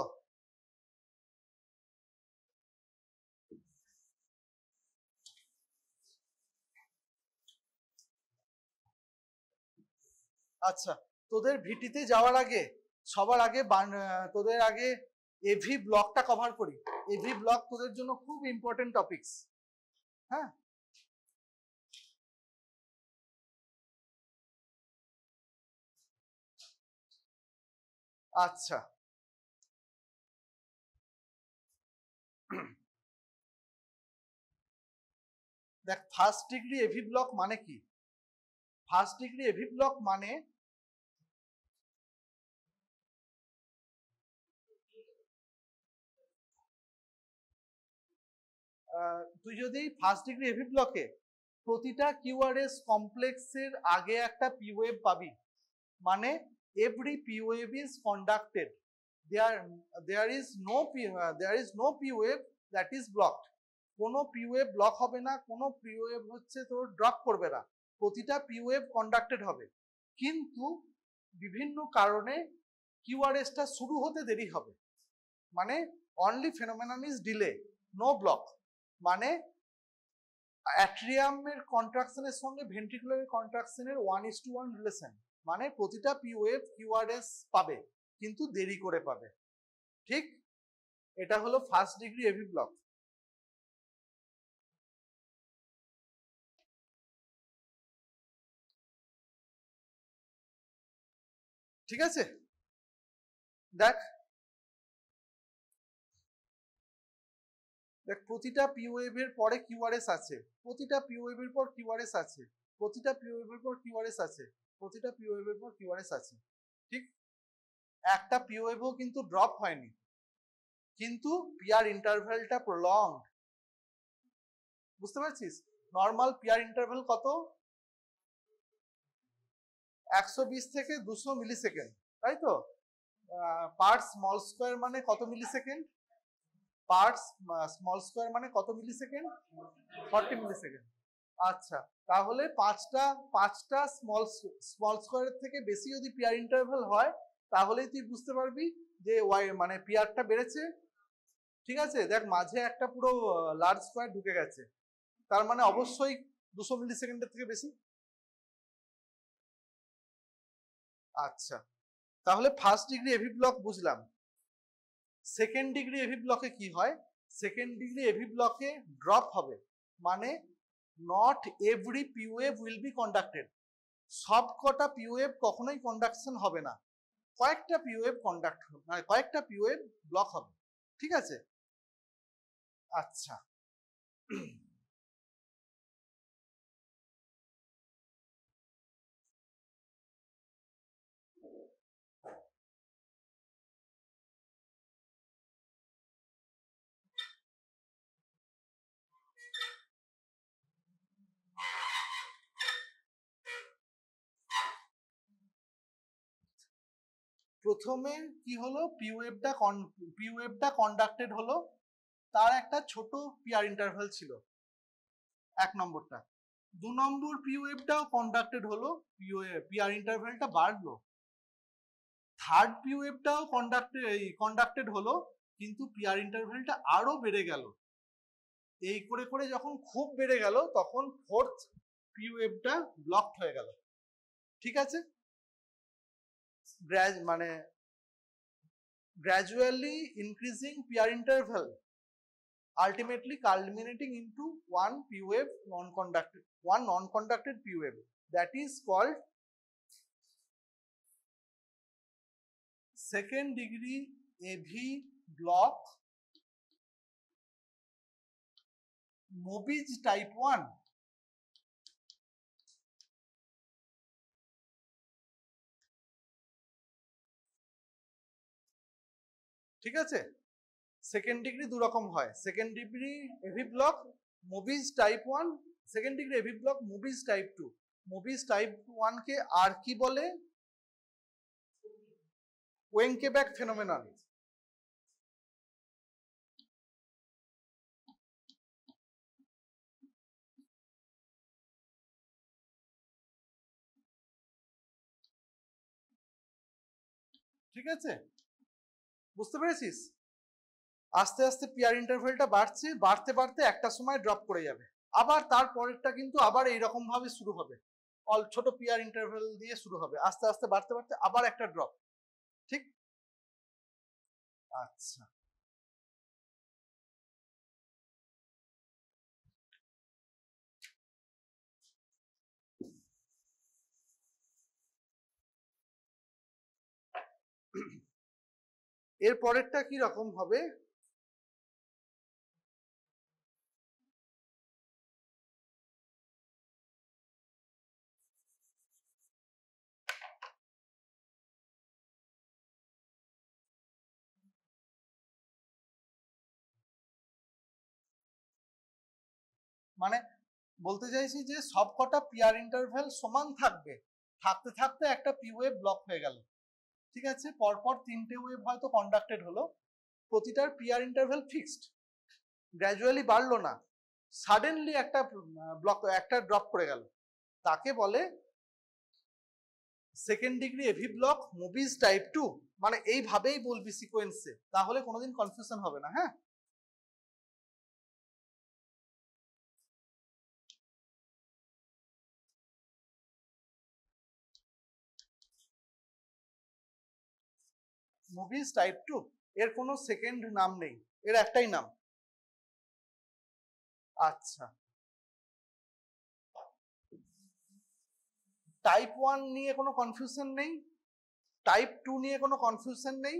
আচ্ছা, তোদের ভিটিতে যাওয়ার আগে সবার আগে তোদের আগে এভি ব্লকটা কভার করি। এভি ব্লক তোদের জন্য খুব ইম্পর্টেন্ট টপিকস। হ্যাঁ, আচ্ছা, দেখ ফার্স্ট ডিগ্রি এভি ব্লক মানে কি? ফার্স্ট ডিগ্রি এভি ব্লক মানে তুই যদি ফার্স্ট ডিগ্রি এভি ব্লকে প্রতিটা কিউআরএস কমপ্লেক্সের আগে একটা পি ওয়েভ পাবি, মানে every P wave is conducted, there is no p wave that is blocked, কোনো পি ওয়েভ ব্লক হবে না, কোনো পি ওয়েভ হচ্ছে তোর ড্রপ করবে না, প্রতিটা পি ওয়েভ কন্ডাক্টেড হবে। কিন্তু বিভিন্ন কারণে কিউআরএসটা শুরু হতে দেরি হবে, মানে only phenomenon is delay, no block, মানে অ্যাট্রিয়ামের কন্ট্রাকশনের সঙ্গে ভেন্ট্রিকুলারের কন্ট্রাকশনের 1:1 রিলেশন, মানে প্রতিটা পি ওয়েভ কিউআরএস পাবে কিন্তু দেরি করে পাবে। ঠিক, এটা হলো ফার্স্ট ডিগ্রি এভি ব্লক। ঠিক আছে, দেখ দেখ প্রতিটা পি ওয়েভের পরে কিউআরএস আছে, প্রতিটা পি ওয়েভের পর কিউআরএস আছে, প্রতিটা পি ওয়েভের পর কিউআরএস আছে, প্রতিটা পি ওয়েভের পর কিউআরএস আছে। ঠিক, একটা পি ওয়েভও কিন্তু ড্রপ হয়নি, কিন্তু পিআর ইন্টারভ্যালটা প্রলং। বুঝতে পারছিস? নর্মাল পিআর ইন্টারভ্যাল কত? 120 থেকে 200 মিলি সেকেন্ড, তাই তো? পার স্মল স্কোয়ার মানে কত মিলি সেকেন্ড? পার স্মল স্কোয়ার মানে কত মিলি সেকেন্ড? 40 মিলি সেকেন্ড। আচ্ছা, তাহলে পাঁচটা স্মল স্কোয়ারের থেকে বেশি যদি পিয়ার ইন্টারভ্যাল হয় তাহলেই তুই বুঝতে পারবি যে মানে পিয়ারটা বেড়েছে। ঠিক আছে, দেখ মাঝে একটা পুরো লার্জ স্কোয়ার ঢুকে গেছে, তার মানে অবশ্যই 200 মিলি সেকেন্ডের থেকে বেশি। আচ্ছা, তাহলে ফার্স্ট ডিগ্রি এভি ব্লক বুঝলাম। সেকেন্ড ডিগ্রি এভি ব্লকে কি হয়? সেকেন্ড ডিগ্রি এভি ব্লকে ড্রপ হবে, মানে not every P wave will be conducted. সব কটা পি ওয়েভ কখনোই কন্ডাকশন হবে না, কয়েকটা পি ওয়েভ কন্ডাক্ট হবে, মানে কয়েকটা পি ওয়েভ ব্লক হবে। ঠিক আছে, আচ্ছা। প্রথমে কি হলো, পি ওয়েভটা কন্ডাক্টেড হলো, তার একটা ছোট পিয়ার ইন্টারভ্যাল ছিল, এক নম্বরটা। 2 নম্বর পি ওয়েভটাও কন্ডাক্টেড হলো, পিয়ার ইন্টারভ্যালটা বাড়লো। থার্ড পি ওয়েভটাও কন্ডাক্টেড হলো, কিন্তু পিয়ার ইন্টারভ্যালটা আরো বেড়ে গেল। এই করে করে যখন খুব বেড়ে গেল তখন ফোর্থ পি ওয়েভটা ব্লকড হয়ে গেল। ঠিক আছে, মানে gradually increasing peer interval ultimately culminating into one p wave non-conducted p wave, that is called second degree AV block Mobius type 1. ঠিক আছে, সেকেন্ড ডিগ্রি দু রকম হয়, second degree AV block Mobitz type 1, second degree AV block Mobitz type 2। Mobitz type 1 কে আর কি বলে? Wenckebach phenomenon. ঠিক আছে, বুঝতে পেরেছিস? আস্তে আস্তে পিয়ার ইন্টারভ্যালটা বাড়ছে, বাড়তে বাড়তে একটা সময় ড্রপ করে যাবে, আবার তারপরেরটা কিন্তু আবার এইরকম ভাবে শুরু হবে, ছোট পিয়ার ইন্টারভ্যাল দিয়ে শুরু হবে, আস্তে আস্তে বাড়তে বাড়তে আবার একটা ড্রপ। ঠিক, আচ্ছা। এর পরেরটা কি রকম হবে? মানে বলতে চাইছি যে সব কটা পিয়ার ইন্টারভ্যাল সমান থাকবে, থাকতে থাকতে একটা পি ওয়েভ ব্লক হয়ে গেল। ঠিক আছে, পরপর 3টে ওয়েভ হয়তো কন্ডাক্টেড হলো, প্রতিটার পিয়ার ইন্টারভ্যাল ফিক্সড, গ্র্যাজুয়ালি বাড়লো না, সাডেনলি একটা ড্রপ করে গেল, তাকে বলে second degree AV block Mobitz type 2। মানে এইভাবেই বলবি সিকোয়েন্সে, তাহলে কোনোদিন কনফিউশন হবে না। হ্যাঁ, মুভিজ টাইপ 2 এর কোনো সেকেন্ড নাম নেই, এর একটাই নাম। আচ্ছা, টাইপ 1 নিয়ে কোনো কনফিউশন নেই, টাইপ 2 নিয়ে কোনো কনফিউশন নেই।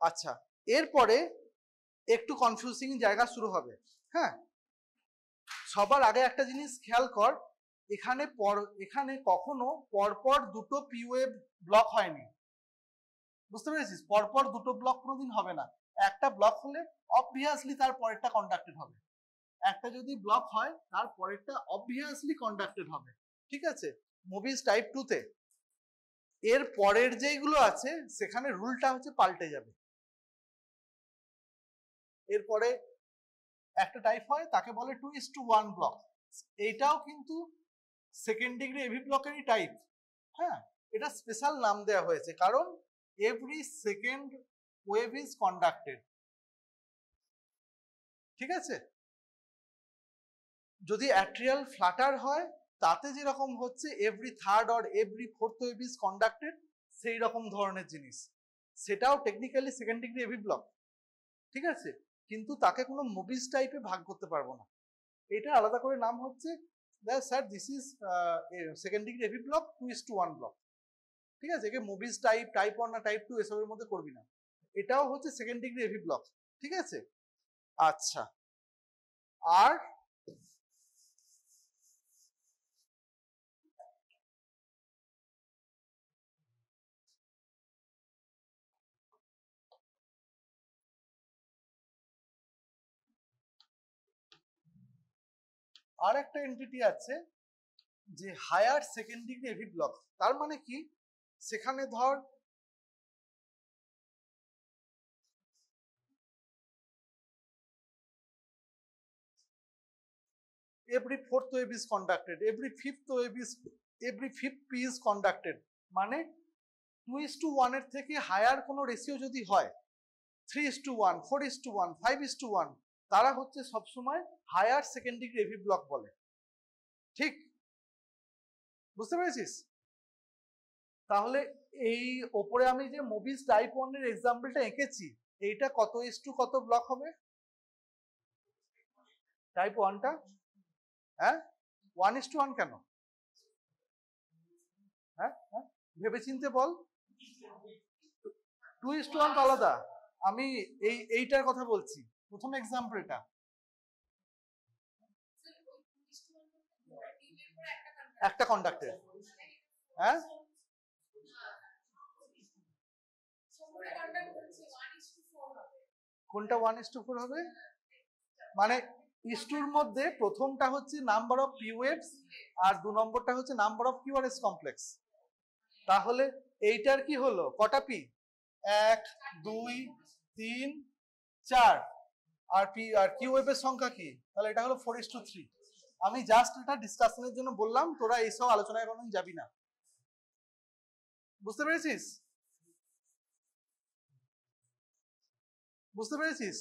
আচ্ছা, এরপরে একটু কনফিউজিং জায়গা শুরু হবে। হ্যাঁ, সবার আগে একটা জিনিস খেয়াল কর, এখানে কখনো পরপর দুটো পি ওয়েভ ব্লক হয়নি, বুঝতে পেরেছিস? পরপর দুটো ব্লক কোনোদিন হবে না, একটা ব্লক হলে অবভিয়াসলি তার পরেরটা কন্ডাক্টেড হবে, একটা যদি ব্লক হয় তার পরেরটা অবভিয়াসলি কন্ডাক্টেড হবে। ঠিক আছে, মুভিজ টাইপ 2 তে এর পরের যেগুলো আছে সেখানে রুলটা হচ্ছে পাল্টে যাবে। এরপরে একটা টাইপ হয় তাকে বলে 2:1 ব্লক, এইটাও কিন্তু সেকেন্ড ডিগ্রি এভি ব্লকেরই টাইপ। হ্যাঁ, এটা স্পেশাল নাম দেওয়া হয়েছে কারণ every second wave is conducted. ঠিক আছে, যদি অ্যাট্রিয়াল ফ্লাটার হয় তাতে যেরকম হচ্ছে every third or every fourth wave is conducted, সেই রকম ধরনের জিনিস, সেটাও technically second degree AV block. ঠিক আছে, কিন্তু তাকে কোনো মুভিজ টাইপে ভাগ করতে পারবো না, এটা আলাদা করে নাম হচ্ছে sir this is second degree AV block 2:1 block. ঠিক আছে, একে মুভিজ টাইপ, টাইপ 1 না টাইপ 2 এসবের মধ্যে করবি না, এটাও হচ্ছে সেকেন্ড ডিগ্রি এভি ব্লক। ঠিক আছে, আচ্ছা, আর আর একটা এন্টিটি আছে যে higher second degree AV block. তার মানে কি, সেখানে ধর every fourth wave is conducted, every fifth p is conducted, মানে 2:1 এর থেকে হায়ার কোনো রেশিও যদি হয় 3:1, 4:1, 5:1, তারা হচ্ছে সবসময় higher second degree AV block বলে। ঠিক, বুঝতে পেরেছিস? তাহলে এই ওপরে আমি যে মুভিজ টাইপ 1 এর এক্সাম্পলটা এঁকেছি, এইটা কত কত ব্লক হবে টাইপ 1টা? হ্যাঁ, 1:1 কেন? হ্যাঁ, ভেবে চিনতে বল। 2:1 তো আলাদা, আমি এইটার কথা বলছি, প্রথম এক্সাম্পলটা। একটা কন্ডাক্টর, হ্যাঁ, কোনটা 1:4 হবে? মানে ইস্টুর মধ্যে প্রথমটা হচ্ছে নাম্বার অফ পি ওয়েভস আর 2 নম্বরটা হচ্ছে নাম্বার অফ কিউআরএস কমপ্লেক্স। তাহলে এইটার কি হলো, কটা পি? 1, 2, 3, 4, আর পি আর কিউ ওয়েভের সংখ্যা কি? তাহলে এটা হলো 4:3। আমি জাস্ট এটা ডিসকাশনের জন্য বললাম, তোরা এইসব আলোচনায় কোনোদিন যাবি না। বুঝতে পেরেছিস? বুঝতে পেরেছিস?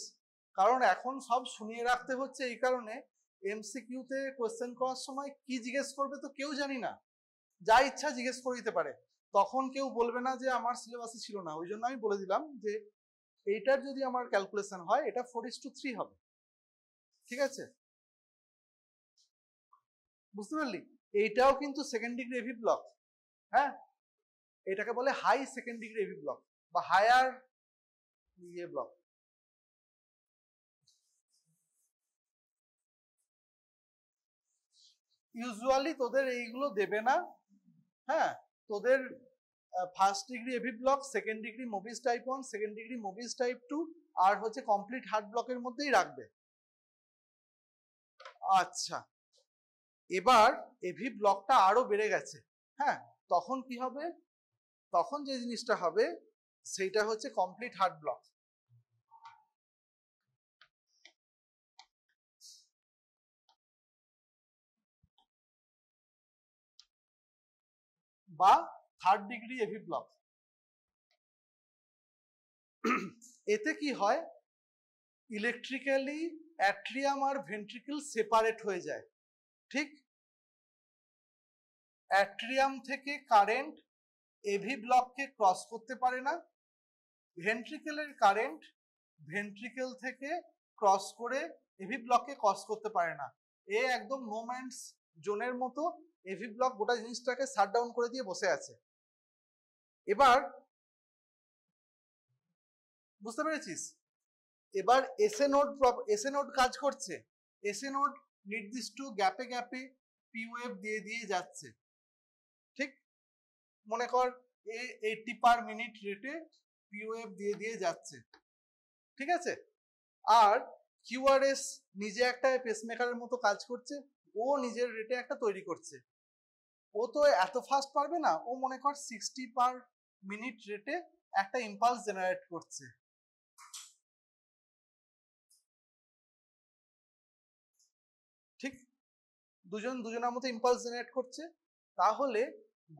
কারণ এখন সব শুনিয়ে রাখতে হচ্ছে এই কারণে, এমসিকিউতে কোশ্চেন করার সময় কি জিজ্ঞেস করবে তো কেউ জানি না, যা ইচ্ছা জিজ্ঞেস করে দিতে পারে, তখন কেউ বলবে না যে আমার সিলেবাসে ছিল না। ওই জন্য আমি বলে দিলাম যে এইটার যদি আমার ক্যালকুলেশন হয় এটা 4:3 হবে। ঠিক আছে, বুঝতে পারলি? এইটাও কিন্তু সেকেন্ড ডিগ্রি এভি ব্লক। হ্যাঁ, এটাকে বলে high second degree AV block বা হায়ার ইয়ে ব্লক। ইউজুয়ালি তোদের এইগুলো দেবে না। হ্যাঁ, তোদের first degree AV block, second degree Mobitz type 1, second degree Mobitz type 2 আর হচ্ছে কমপ্লিট হার্ড ব্লকের মধ্যেই রাখবে। আচ্ছা, এবার এভি ব্লকটা আরো বেড়ে গেছে। হ্যাঁ, তখন কি হবে? তখন যে জিনিসটা হবে সেইটা হচ্ছে কমপ্লিট হার্ড ব্লক বা থার্ড ডিগ্রি এভি ব্লক। এতে কি হয়, ইলেকট্রিক্যালি অ্যাট্রিয়াম আর ভেন্ট্রিকল সেপারেট হয়ে যায়। ঠিক, অ্যাট্রিয়াম থেকে কারেন্ট এভি ব্লককে ক্রস করতে পারে না, ভেন্ট্রিকেলের কারেন্ট ভেন্ট্রিকেল থেকে ক্রস করে এভি ব্লককে ক্রস করতে পারে না। এ একদম নো ম্যানস জোনের মতো, এভি ব্লক গোটা জিনিসটাকে শাট ডাউন করে দিয়ে বসে আছে। এবার বুঝতে পেরেছিস? এবার এসএ নোড কাজ করছে, এসএ নোড নির্দিষ্ট গ্যাপে গ্যাপে পি ওয়েভ দিয়ে দিয়ে যাচ্ছে। ঠিক, মনে কর 80 পার মিনিট রেটে পি ওয়েভ দিয়ে দিয়ে যাচ্ছে। ঠিক আছে, আর কিউআরএস নিজে একটা পেসমেকারের মতো কাজ করছে, ও নিজের রেটে একটা তৈরি করছে। ও তো এত ফাস্ট পারবে না, ও মনে কর 60 পার মিনিট রেটে একটা ইম্পালস জেনারেট করছে। ঠিক, দুজনের মধ্যে ইম্পালস জেনারেট করছে, তাহলে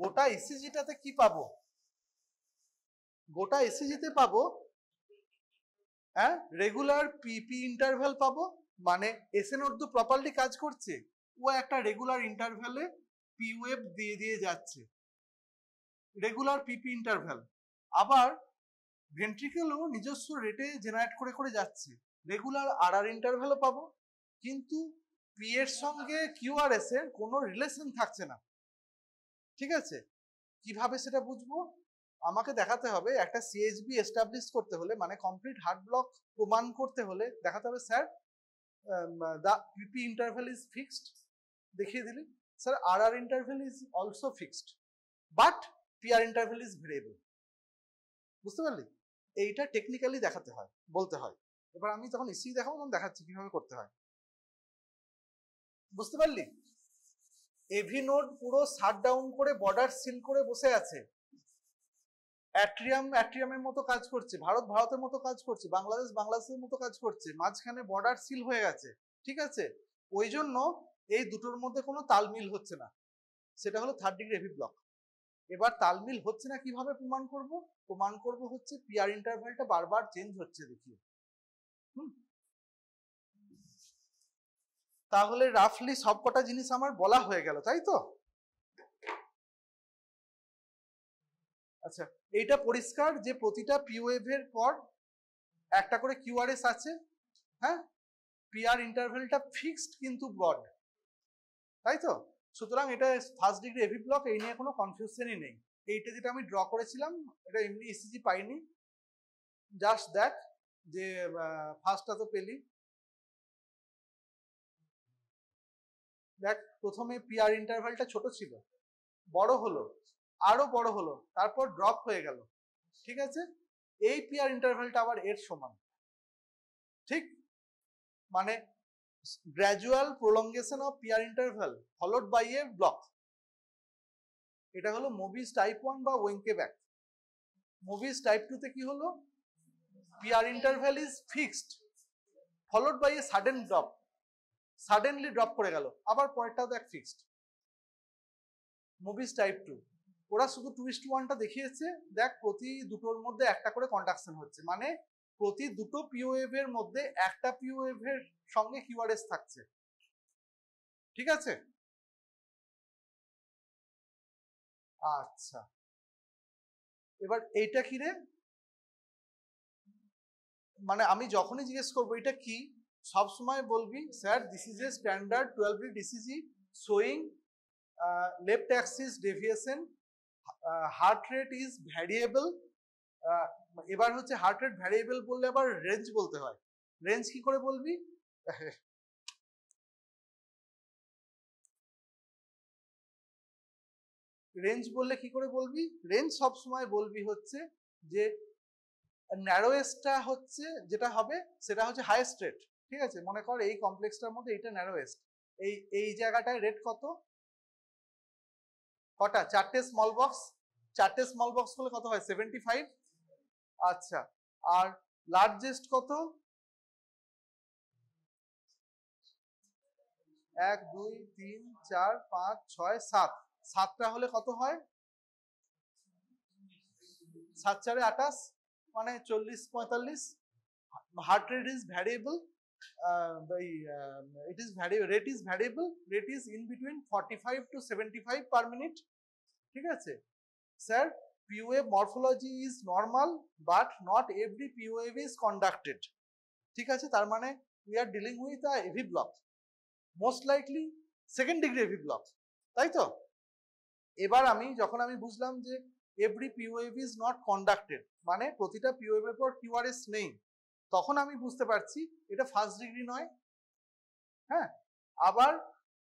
গোটা ইসিজিটাতে কি পাবো? গোটা ইসিজিতে পাবো হ্যাঁ রেগুলার পিপি ইন্টারভ্যাল পাবো, মানে এসএনওর তো প্রপারলি কাজ করছে, ও একটা রেগুলার ইন্টারভ্যালে পি ওয়েভ দিয়ে দিয়ে যাচ্ছে, রেগুলার পিপি ইন্টারভ্যাল। আবার ভেন্ট্রিকেলও নিজস্ব রেটে জেনারেট করে করে যাচ্ছে, রেগুলার আরআর ইন্টারভ্যালও পাবো, কিন্তু পি এর সঙ্গে কিউআরএস এর কোনো রিলেশন থাকছে না। ঠিক আছে, কিভাবে সেটা বুঝবো? আমাকে দেখাতে হবে একটা সিএইচবি এস্টাবলিশ করতে হলে, মানে কমপ্লিট হার্ট ব্লক প্রমাণ করতে হলে দেখাতে হবে sir the PP interval is fixed, দেখিয়ে দিলি sir RR interval is also fixed but PR interval is variable। বুঝতে পারলি? এইটা টেকনিক্যালি দেখাতে হয়, বলতে হয়। এবার আমি যখন ইসি দেখাবো তখন দেখাচ্ছি কিভাবে করতে হয়। বুঝতে পারলি? এভি নোড পুরো শাট ডাউন করে বর্ডার সিল করে বসে আছে, অ্যাট্রিয়ামের মতো কাজ করছে, ভারতের মতো কাজ করছে, বাংলাদেশের মতো কাজ করছে, মাঝখানে বর্ডার সিল হয়ে গেছে। ঠিক আছে, ওই জন্য এই দুটোর মধ্যে কোনো তালমিল হচ্ছে না, সেটা হলো থার্ড ডিগ্রি এভি ব্লক। এবার তালমিল হচ্ছে না কিভাবে প্রমাণ করব? প্রমাণ করব হচ্ছে পিআর ইন্টারভ্যালটা বারবার চেঞ্জ হচ্ছে দেখিয়ে। তাহলে রাফলি সবকটা জিনিস আমার বলা হয়ে গেল, তাই তো? আচ্ছা, এইটা পরিষ্কার যে প্রতিটা পি ওয়েভের পর একটা করে কিউআরএস আছে, হ্যাঁ, পিআর ইন্টারভ্যালটা ফিক্সড কিন্তু ব্রড, তাই তো? সুতরাং এটা ফার্স্ট ডিগ্রি এভি ব্লক, এই নিয়ে কোনো কনফিউশনই নেই। এইটা যেটা আমি ড্র করেছিলাম এটা এমনি ইসিজি পাইনি, জাস্ট দেখ যে ফার্স্টটা তো পেলি। দেখ প্রথমে পিআর ইন্টারভ্যালটা ছোট ছিল, বড় হলো, আরো বড় হলো, তারপর ড্রপ হয়ে গেল। ঠিক আছে, এই পিআর ইন্টারভ্যালটা আবার এর সমান, ঠিক? মানে gradual prolongation of PR interval followed by a block. এটা হলো মুভিজ টাইপ 1 বা ওয়েঙ্কে ব্যাক। মুভিজ টাইপ 2 তে কি হলো? PR interval is fixed followed by a sudden drop, suddenly drop করে গেল, আবার পরেরটাও দেখ ফিক্সড। মুভিজ টাইপ 2 ওরা শুধু 2:1টা দেখিয়েছে, দেখ প্রতি দুটোর মধ্যে একটা করে কন্ডাকশন হচ্ছে, মানে প্রতি দুটো পিওএভ-এর মধ্যে একটা পিওএভ-এর সঙ্গে কিউআরএস থাকছে। ঠিক আছে, আচ্ছা এবার এইটা কি রে? মানে আমি যখনই জিজ্ঞেস করবো এটা কি, সব সময় বলবি sir this is a standard 12 lead ECG showing left axis deviation, heart rate is variable. এবার হচ্ছে হার্ট রেট ভ্যারিয়েবল বললে আবার রেঞ্জ বলতে হয়, রেঞ্জ কি করে বলবি? রেঞ্জ বললে কি করে বলবি? রেঞ্জ সব সময় বলবি হচ্ছে যে ন্যারোয়েস্টটা হচ্ছে যেটা হবে সেটা হচ্ছে হাইয়েস্ট রেট। ঠিক আছে, মনে কর এই কমপ্লেক্সটার মধ্যে এইটা ন্যারোয়েস্ট, এই জায়গাটায় রেট কত? কটা? চারটে স্মল বক্স, চারটে স্মল বক্স হলে কত হয়? 75। আচ্ছা, আর লার্জেস্ট কত? 1 2 3 4 5 6 7, সাতটা হলে কত হয়? 7 4 28, মানে 40 45। Heart rate is variable, it is rate is variable, rate is in between 45 to 75 per minute। ঠিক আছে sir, P wave morphology is normal but not every P wave is conducted। ঠিক আছে, তার মানে we are dealing with a AV block, most likely second degree AV block, তাই তো? এবার যখন আমি বুঝলাম যে every P wave is not conducted, মানে প্রতিটা P wave এর পর QRS নেই, তখন আমি বুঝতে পারছি এটা ফার্স্ট ডিগ্রি নয়। হ্যাঁ, আবার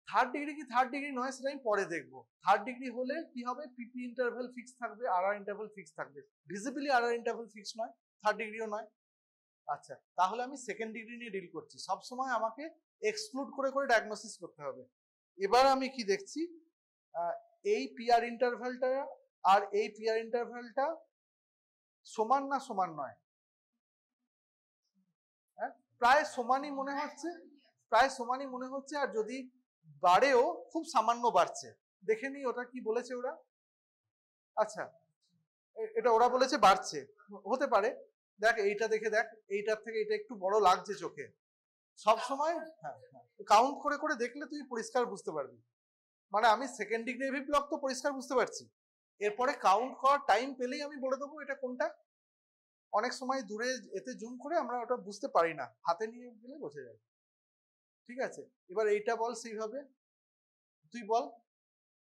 থার্ড ডিগ্রি কি থার্ড ডিগ্রি নয় সেটা আমি পরে দেখবো। থার্ড ডিগ্রি হলে কি হবে? পিপি ইন্টারভ্যাল ফিক্স থাকবে, আরআর ইন্টারভ্যাল ফিক্স থাকবে, ভিজিবলি আরআর ইন্টারভ্যাল ফিক্স নয়, থার্ড ডিগ্রিও নয়। আচ্ছা, তাহলে আমি সেকেন্ড ডিগ্রি নিয়ে ডিল করছি, সবসময় আমাকে এক্সক্লুড করে করে ডায়াগনোসিস করতে হবে। এবার আমি কি দেখছি, এই পিআর ইন্টারভ্যালটা আর এই পিআর ইন্টারভ্যালটা সমান না সমান নয়? হ্যাঁ, প্রায় সমানই মনে হচ্ছে, প্রায় সমানই মনে হচ্ছে। আর যদি বাড়েও খুব সামান্য বাড়ছে। দেখে নি ওটা কি বলেছে ওরা। আচ্ছা, এটা ওরা বলেছে বাড়ছে, হতে পারে। দেখ এইটা দেখে দেখ, এইটার থেকে এটা একটু বড় লাগছে চোখে। সব সময় হ্যাঁ কাউন্ট করে করে দেখলে তুই পরিষ্কার বুঝতে পারবি। মানে আমি সেকেন্ড ডিগ্রি এভি ব্লক তো পরিষ্কার বুঝতে পারছি, এরপরে কাউন্ট করার টাইম পেলেই আমি বলে দেবো এটা কোনটা। অনেক সময় দূরে এতে জুম করে আমরা ওটা বুঝতে পারি না, হাতে নিয়ে গেলে বোঝা যায়। ঠিক আছে, এবার এইটা বল সেইভাবে, তুই বল,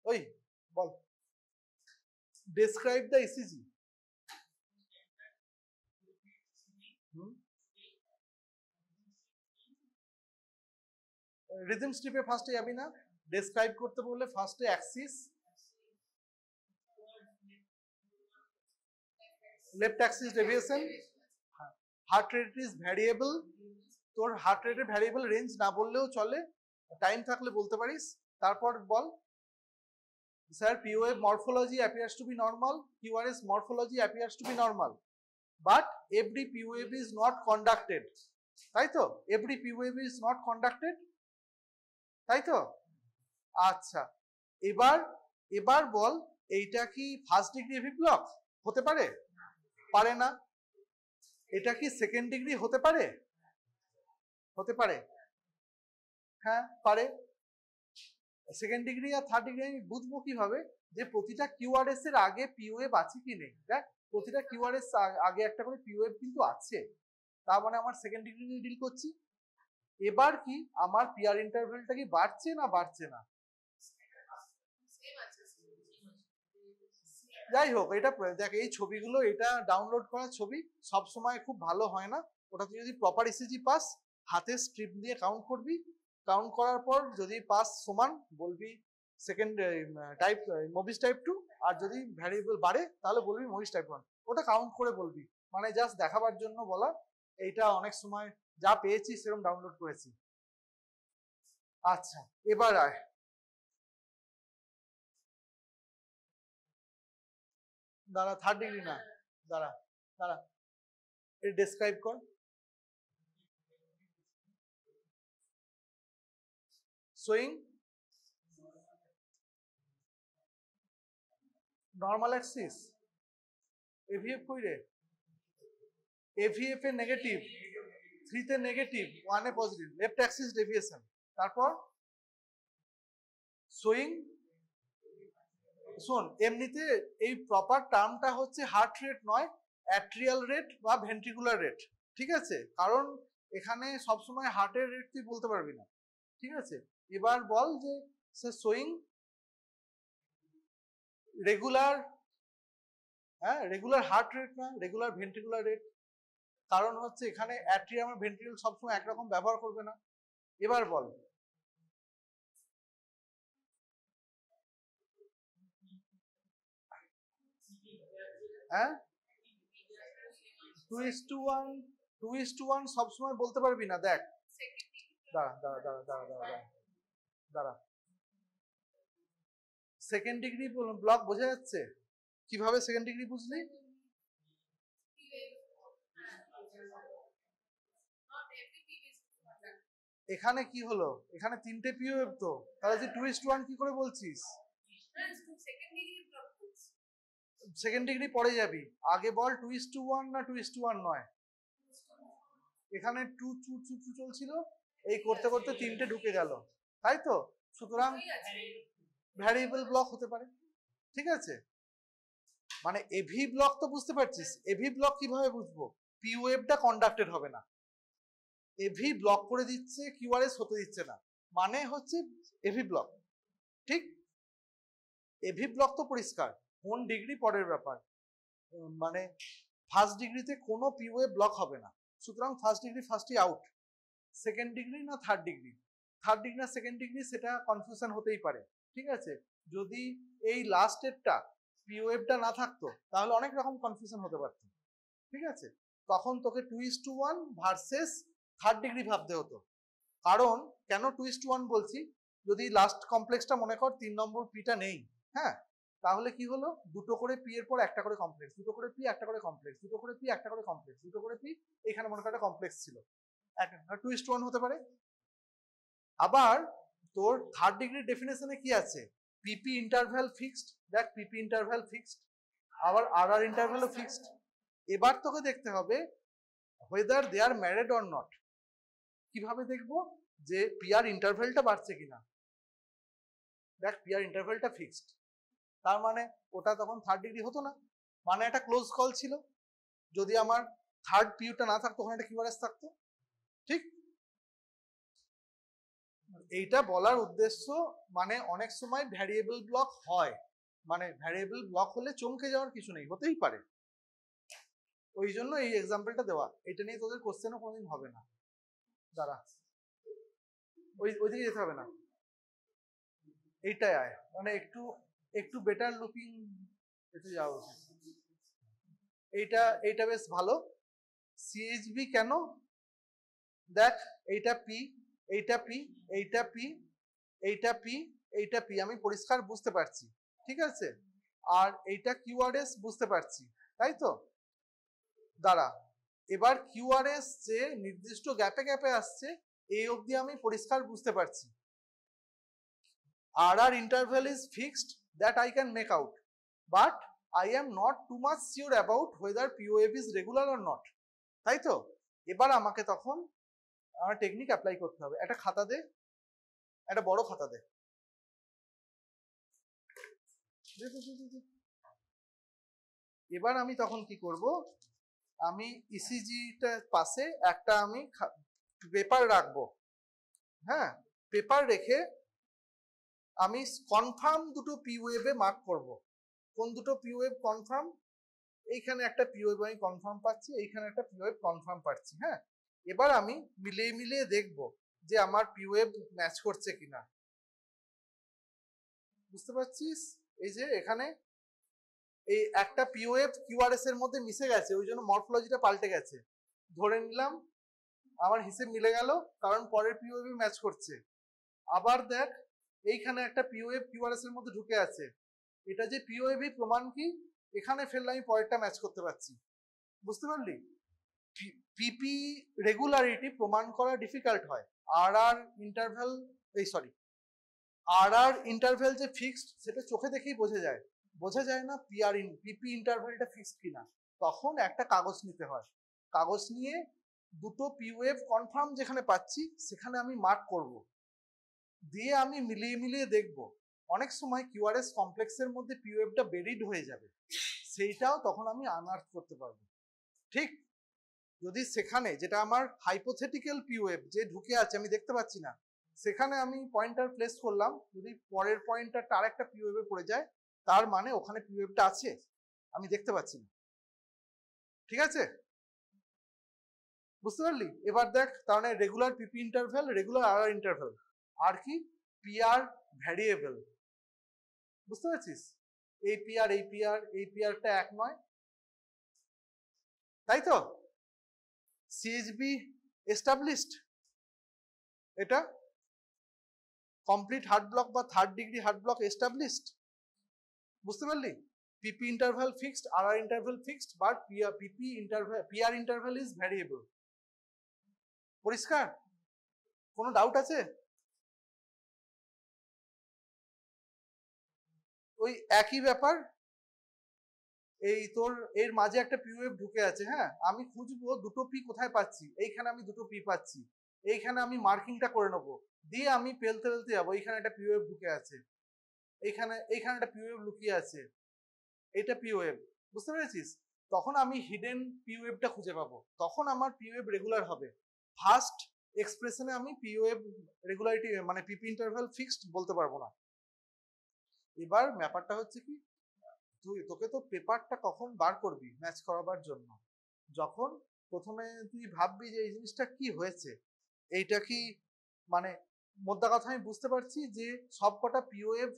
ওই বল, ডেসক্রাইব দ্য ইসিজি। রিদম স্ট্রিপে ফার্স্টে যাবি না, ডেসক্রাইব করতে বললে ফার্স্টে Axis, left axis deviation, heart rate is variable. তোর হার্ট রেটের ভ্যারিয়েবল রেঞ্জ না বললেও চলে, টাইম থাকলে বলতে পারিস। তারপর বল, sir POF morphology appears to be normal, QRS morphology appears to be normal, but every POF is not conducted, তাই তো? every POF is not conducted, তাই তো? আচ্ছা, এবার এবার বল, এইটা কি ফার্স্ট ডিগ্রি এভি ব্লক হতে পারে? পারে না। এটা কি সেকেন্ড ডিগ্রি হতে পারে? হতে পারে, হ্যাঁ পারে। সেকেন্ড ডিগ্রি আর থার্ড ডিগ্রি আমি বুঝবো কিভাবে যে প্রতিটা কিউআরএস এর আগে পিওএফ আছে কি নেই। দেখ প্রতিটা কিউআরএস আগে একটা করে পিওএফ কিন্তু আছে, তার মানে আমার সেকেন্ড ডিগ্রি নিয়ে ডিল করছি। এবার কি আমার পিআর ইন্টারভেলটা কি বাড়ছে না বাড়ছে না? যাই হোক, এটা দেখ এই ছবিগুলো, এটা ডাউনলোড করা ছবি সব সময় খুব ভালো হয় না। ওটা তুই যদি প্রপার ইসিজি পাস, হাতে স্ট্রিপ দিয়ে কাউন্ট করবি, কাউন্ট করার পর যদি পাস সমান বলবি সেকেন্ড টাইপ মবিস টাইপ 2, আর যদি ভ্যারিয়েবল বাড়ে তাহলে বলবি মবিস টাইপ 1। ওটা কাউন্ট করে বলবি, মানে জাস্ট দেখাবার জন্য বলা। এইটা অনেক সময় যা পেয়েছি সেরকম ডাউনলোড করেছি। আচ্ছা, এবার আয়, দাঁড়া, থার্ড ডিগ্রি না, দাঁড়া দাঁড়া, এটা ডেসক্রাইব কর। শোয়িং নর্মাল অ্যাক্সিস, এভিএফ কই রে? এভিএফ এ নেগেটিভ, 3 তে নেগেটিভ, 1 এ পজিটিভ, লেফট অ্যাক্সিস ডেভিয়েশন। তারপর শোয়িং, শোন এমনিতে এই প্রপার টার্মটা হচ্ছে হার্ট রেট নয়, অ্যাট্রিয়াল রেট বা ভেন্ট্রিকুলার রেট। ঠিক আছে, কারণ এখানে সবসময় হার্টের রেট তুই বলতে পারবি না। ঠিক আছে, এবার বল যে সে শোয়িং রেগুলার, হ্যাঁ রেগুলার হার্ট রেট না, রেগুলার ভেন্ট্রিকুলার রেট। কারণ হচ্ছে এখানে অ্যাট্রিয়াম আর ভেন্ট্রিকুল সবসময় একরকম ব্যবহার করবে না। এবার বল, হ্যাঁ 2:1, 2:1 সবসময় বলতে পারবি না। দেখ দাঁড়া দাঁড়া দাঁড়া দাঁড়া দাঁড়া দাঁড়া, সেকেন্ড ডিগ্রি ব্লক বোঝা যাচ্ছে কিভাবে? সেকেন্ড ডিগ্রি বুঝলি? এখানে কি হলো, এখানে 3টে পিওএফ তো, তাহলে তুই 2:1 কি করে বলছিস? সেকেন্ড ডিগ্রি পরে যাবি, আগে বল 2:1 না 2:1 নয়। এখানে 2 চলছিল, এই করতে করতে 3টে ঢুকে গেল, তাই তো? সুতরাং ভ্যারিয়েবল ব্লক হতে পারে। ঠিক আছে, মানে এভি ব্লক তো বুঝতে পারছিস। এভি ব্লক কিভাবে বুঝবো? পিওএফটা কন্ডাক্টেড হবে না, এভি ব্লক করে দিচ্ছে, কিউআরএস হতে দিচ্ছে না, মানে হচ্ছে এভি ব্লক। ঠিক, এভি ব্লক তো পরিষ্কার, কোন ডিগ্রি পরের ব্যাপার। মানে ফার্স্ট ডিগ্রিতে কোনো পিওএফ ব্লক হবে না, সুতরাং ফার্স্ট ডিগ্রি ফার্স্টই আউট। সেকেন্ড ডিগ্রি না থার্ড ডিগ্রি, থার্ড ডিগ্রি না সেকেন্ড ডিগ্রি, সেটা কনফিউশন হতেই পারে। ঠিক আছে, যদি এই লাস্টেরটা পিওএফটা না থাকতো তাহলে অনেক রকম কনফিউশন হতে পারত। ঠিক আছে, তখন তোকে 2:1 ভার্সেস থার্ড ডিগ্রি ভাবতে হতো। কারণ কেন 2:1 বলছি, যদি লাস্ট কমপ্লেক্সটা মনে কর 3 নম্বর পিটা নেই, হ্যাঁ তাহলে কি হলো, দুটো করে পি এর পর একটা করে কমপ্লেক্স, দুটো করে পি একটা করে কমপ্লেক্স, দুটো করে পি একটা করে কমপ্লেক্স, দুটো করে পি, এখানে মনে কর একটা কমপ্লেক্স ছিল, 2:1 হতে পারে। আবার তোর থার্ড ডিগ্রি ডেফিনেশনে কি আছে? পিপি ইন্টারভ্যাল ফিক্সড, দেখ পিপি ইন্টারভ্যাল ফিক্সড, আবার আর আর ইন্টারভ্যালও ফিক্সড। এবার তোকে দেখতে হবে whether they are married or not। কিভাবে দেখবো? যে পিআর ইন্টারভ্যালটা বাড়ছে কিনা। দেখ পিআর ইন্টারভ্যালটা ফিক্সড, তার মানে ওটা তখন থার্ড ডিগ্রি হতো না, মানে একটা ক্লোজ কল ছিল। যদি আমার থার্ড পিউটা না থাকতো ওখানে একটা কিউআরএস থাকতো, ঠিক? এইটা বলার উদ্দেশ্য মানে অনেক সময় ভ্যারিয়েবল ব্লক হয়, মানে ভ্যারিয়েবল ব্লক হলে চমকে যাওয়ার কিছু নেই, হতেই পারে। ওই জন্য এই এক্সাম্পলটা দেওয়া। এটা নিয়ে তোদের কোশ্চেনও কোনোদিন হবে না। দাঁড়া, ওইদিকে যেতে হবে না, এইটাই আয়, মানে একটু একটু বেটার লুকিং এতে যাওয়া উচিত। এইটা বেশ ভালো। সিএইচবি কেন? দেখ এইটা পি, এইটা পি, এইটা পি, এইটা পি, এইটা পি, আমি পরিষ্কার বুঝতে পারছি, ঠিক আছে? আর এইটা কিউআরএস বুঝতে পারছি, তাই তো? দাঁড়া, এবার কিউআরএস যে নির্দিষ্ট গ্যাপে গ্যাপে আসছে এই অবধি আমি পরিষ্কার বুঝতে পারছি। R R interval is fixed, that I can make out, but I am not too much sure about whether P wave is regular or not, তাই তো? এবার আমাকে তখন আমার টেকনিক অ্যাপ্লাই করতে হবে। একটা খাতা দে, একটা বড় খাতা দে। এবার আমি তখন কি করব, আমি ইসিজিটা পাশে একটা আমি পেপার রাখবো, হ্যাঁ, পেপার রেখে আমি কনফার্ম দুটো পি ওয়েভে মার্ক করব। কোন দুটো পি ওয়েভ কনফার্ম? এইখানে একটা পি ওয়েভ আমি কনফার্ম পাচ্ছি, এইখানে একটা পি ওয়েভ কনফার্ম পাচ্ছি, হ্যাঁ। এবার আমি মিলিয়ে মিলিয়ে দেখব যে আমার পি ওয়েভ ম্যাচ করছে কিনা। বুঝতে পারছিস? এই যে এখানে এই একটা পি ওয়েভ কিউআরএস এর মধ্যে মিশে গেছে, ওই জন্য মরফোলজিটা পাল্টে গেছে। ধরে নিলাম আমার হিসেব মিলে গেল, কারণ পরের পি ওয়েভ ম্যাচ করছে। আবার দেখ এইখানে একটা পি ওয়েভ কিউআরএস এর মধ্যে ঢুকে আছে, এটা যে পি ওয়েভ প্রমাণ কি? এখানে ফেললে আমি পরেরটা ম্যাচ করতে পারছি। বুঝতে পারলি? পিপি রেগুলারিটি প্রমাণ করা ডিফিকাল্ট হয়। আর আর ইন্টারভ্যাল, এই সরি, আর আর ইন্টারভ্যাল যে ফিক্সড সেটা চোখে দেখেই বোঝা যায়। বোঝা যায় না পিপি ইন্টারভ্যালটা ফিক্সড কিনা, তখন একটা কাগজ নিতে হয়। কাগজ নিয়ে দুটো পি ওয়েভ কনফার্ম যেখানে পাচ্ছি সেখানে আমি মার্ক করব, দিয়ে আমি মিলিয়ে মিলিয়ে দেখব। অনেক সময় কিউআরএস কমপ্লেক্সের মধ্যে পি ওয়েভটা বেরিড হয়ে যাবে, সেইটাও তখন আমি আনআর্থ করতে পারবো, ঠিক? যদি সেখানে যেটা আমার হাইপোথেটিক্যাল পি ওয়েভ যে ঢুকে আছে আমি দেখতে পাচ্ছি না, সেখানে আমি পয়েন্টার প্লেস করলাম, যদি পরের পয়েন্টারটা আর একটা পি ওয়েভে পড়ে যায় তার মানে ওখানে পি ওয়েভটা আছে, আমি দেখতে পাচ্ছি না, ঠিক আছে? বুঝতে পারলি? এবার দেখ, তার মানে রেগুলার পিপি ইন্টারভ্যাল, রেগুলার আর আর ইন্টারভ্যাল, আর কি পিআর ভ্যারিয়েবল। বুঝতে পারছিস? এই পিআর এই পিআর এই পিআরটা এক নয়, তাই তো? সিএইচবি এস্টাবলিশড, এটা কমপ্লিট হার্ড ব্লক বা third degree heart block established. বুঝতে পারলি? PP interval fixed, R R interval fixed, but PP interval PR interval is variable. পরিষ্কার? কোনো ডাউট আছে? ওই একই ব্যাপার, এই তোর এর মাঝে একটা পি ওয়েভ ঢুকে আছে, হ্যাঁ, আমি খুঁজবো দুটো পি কোথায় পাচ্ছি, এইখানে আমি দুটো পি পাচ্ছি, এইখানে আমি মার্কিংটা করে নেবো, দিয়ে আমি পেলতে পেলতে যাবো, এইখানে একটা পি ওয়েভ ঢুকে আছে, এইখানে একটা পি ওয়েভ লুকিয়ে আছে, এটা পি ওয়েভ। বুঝতে পেরেছিস? তখন আমি হিডেন পি ওয়েভটা খুঁজে পাবো, তখন আমার পি ওয়েভ রেগুলার হবে। ফার্স্ট এক্সপ্রেশনে আমি পি ওয়েভ রেগুলারিটি মানে পিপি ইন্টারভ্যাল ফিক্সড বলতে পারবো না। এবার ব্যাপারটা হচ্ছে কি, তোকে তো পেপারটা কখন বার করবি ম্যাচ করাবার জন্য? যখন প্রথমে তুই ভাববি যে এই জিনিসটা কি হয়েছে, এইটা কি মানে মোদ্দা কথা আমি বুঝতে পারছি যে সবকটা পিওএফ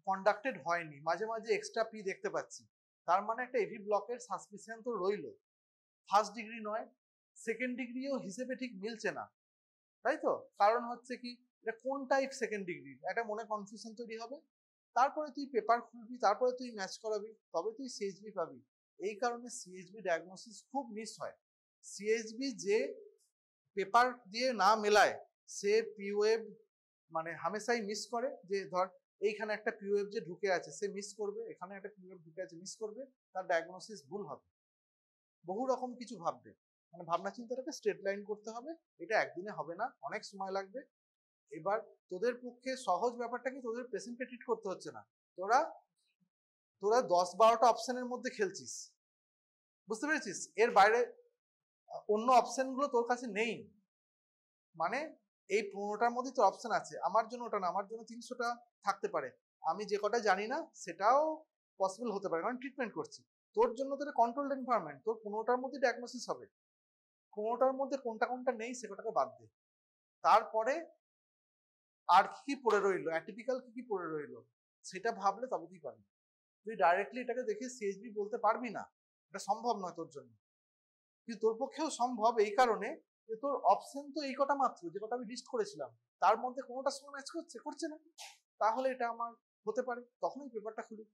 কন্ডাক্টেড হয়নি, মাঝে মাঝে এক্সট্রা পি দেখতে পাচ্ছি, তার মানে একটা এভি ব্লকের সাসপিশন তো রইলো। ফার্স্ট ডিগ্রি নয়, সেকেন্ড ডিগ্রিও হিসেবে ঠিক মিলছে না, তাই তো? কারণ হচ্ছে কি, এটা কোন টাইপ সেকেন্ড ডিগ্রি, একটা মনে কনফিউশন তৈরি হবে। তারপরে তুই পেপার খুলবি, তারপরে তুই ম্যাচ করাবি, তবে তুই সিএইচবি পাবি। এই কারণে সিএইচবি ডায়াগনোসিস খুব মিস হয়। সিএইচবি যে পেপার দিয়ে না মেলায় সে পিওয়েভ মানে হামেশাই মিস করে, যে ধর এইখানে একটা পিওএফ যে ঢুকে আছে সে মিস করবে, এখানে একটা পিওএফ ঢুকে আছে মিস করবে, তার ডায়াগনোসিস ভুল হবে, বহু রকম কিছু ভাববে। মানে ভাবনা চিন্তাটাকে স্ট্রেট লাইন করতে হবে, এটা একদিনে হবে না, অনেক সময় লাগবে। এবার তোদের পক্ষে সহজ ব্যাপারটা কি, তোদের পেশেন্টকে ট্রিট করতে হচ্ছে না, তোরা 10-12টা অপশনের মধ্যে খেলছিস, বুঝতে পেরেছিস? এর বাইরে অন্য অপশনগুলো তোর কাছে নেই। মানে এই 15টার মধ্যে তোর অপশন আছে, আমার জন্য ওটা না, আমার জন্য 300টা থাকতে পারে, আমি যে কটা জানি না সেটাও পসিবল হতে পারে, কারণ ট্রিটমেন্ট করছি। তোর জন্য তো কন্ট্রোলড এনভায়রনমেন্ট, তোর 15টার মধ্যে ডায়াগনোসিস হবে, 15টার মধ্যে কোনটা কোনটা নেই সেটাকে বাদ দে। তারপরে আর কি পড়ে রইলো, অ্যাটিপিক্যাল কি পড়ে রইলো সেটা ভাবলে তবে তুই পারবি। তুই ডাইরেক্টলি এটাকে দেখে সিএইচবি বলতে পারবি না, এটা সম্ভব নয় তোর জন্য। কিন্তু তোর পক্ষেও সম্ভব এই কারণে যে তোর অপশন তো এই কটা মাত্র, যে কটা আমি লিস্ট করেছিলাম তার মধ্যে কোনোটার সঙ্গে ম্যাচ করছে না, তাহলে এটা আমার হতে পারে। তখনই পেপারটা খুলি,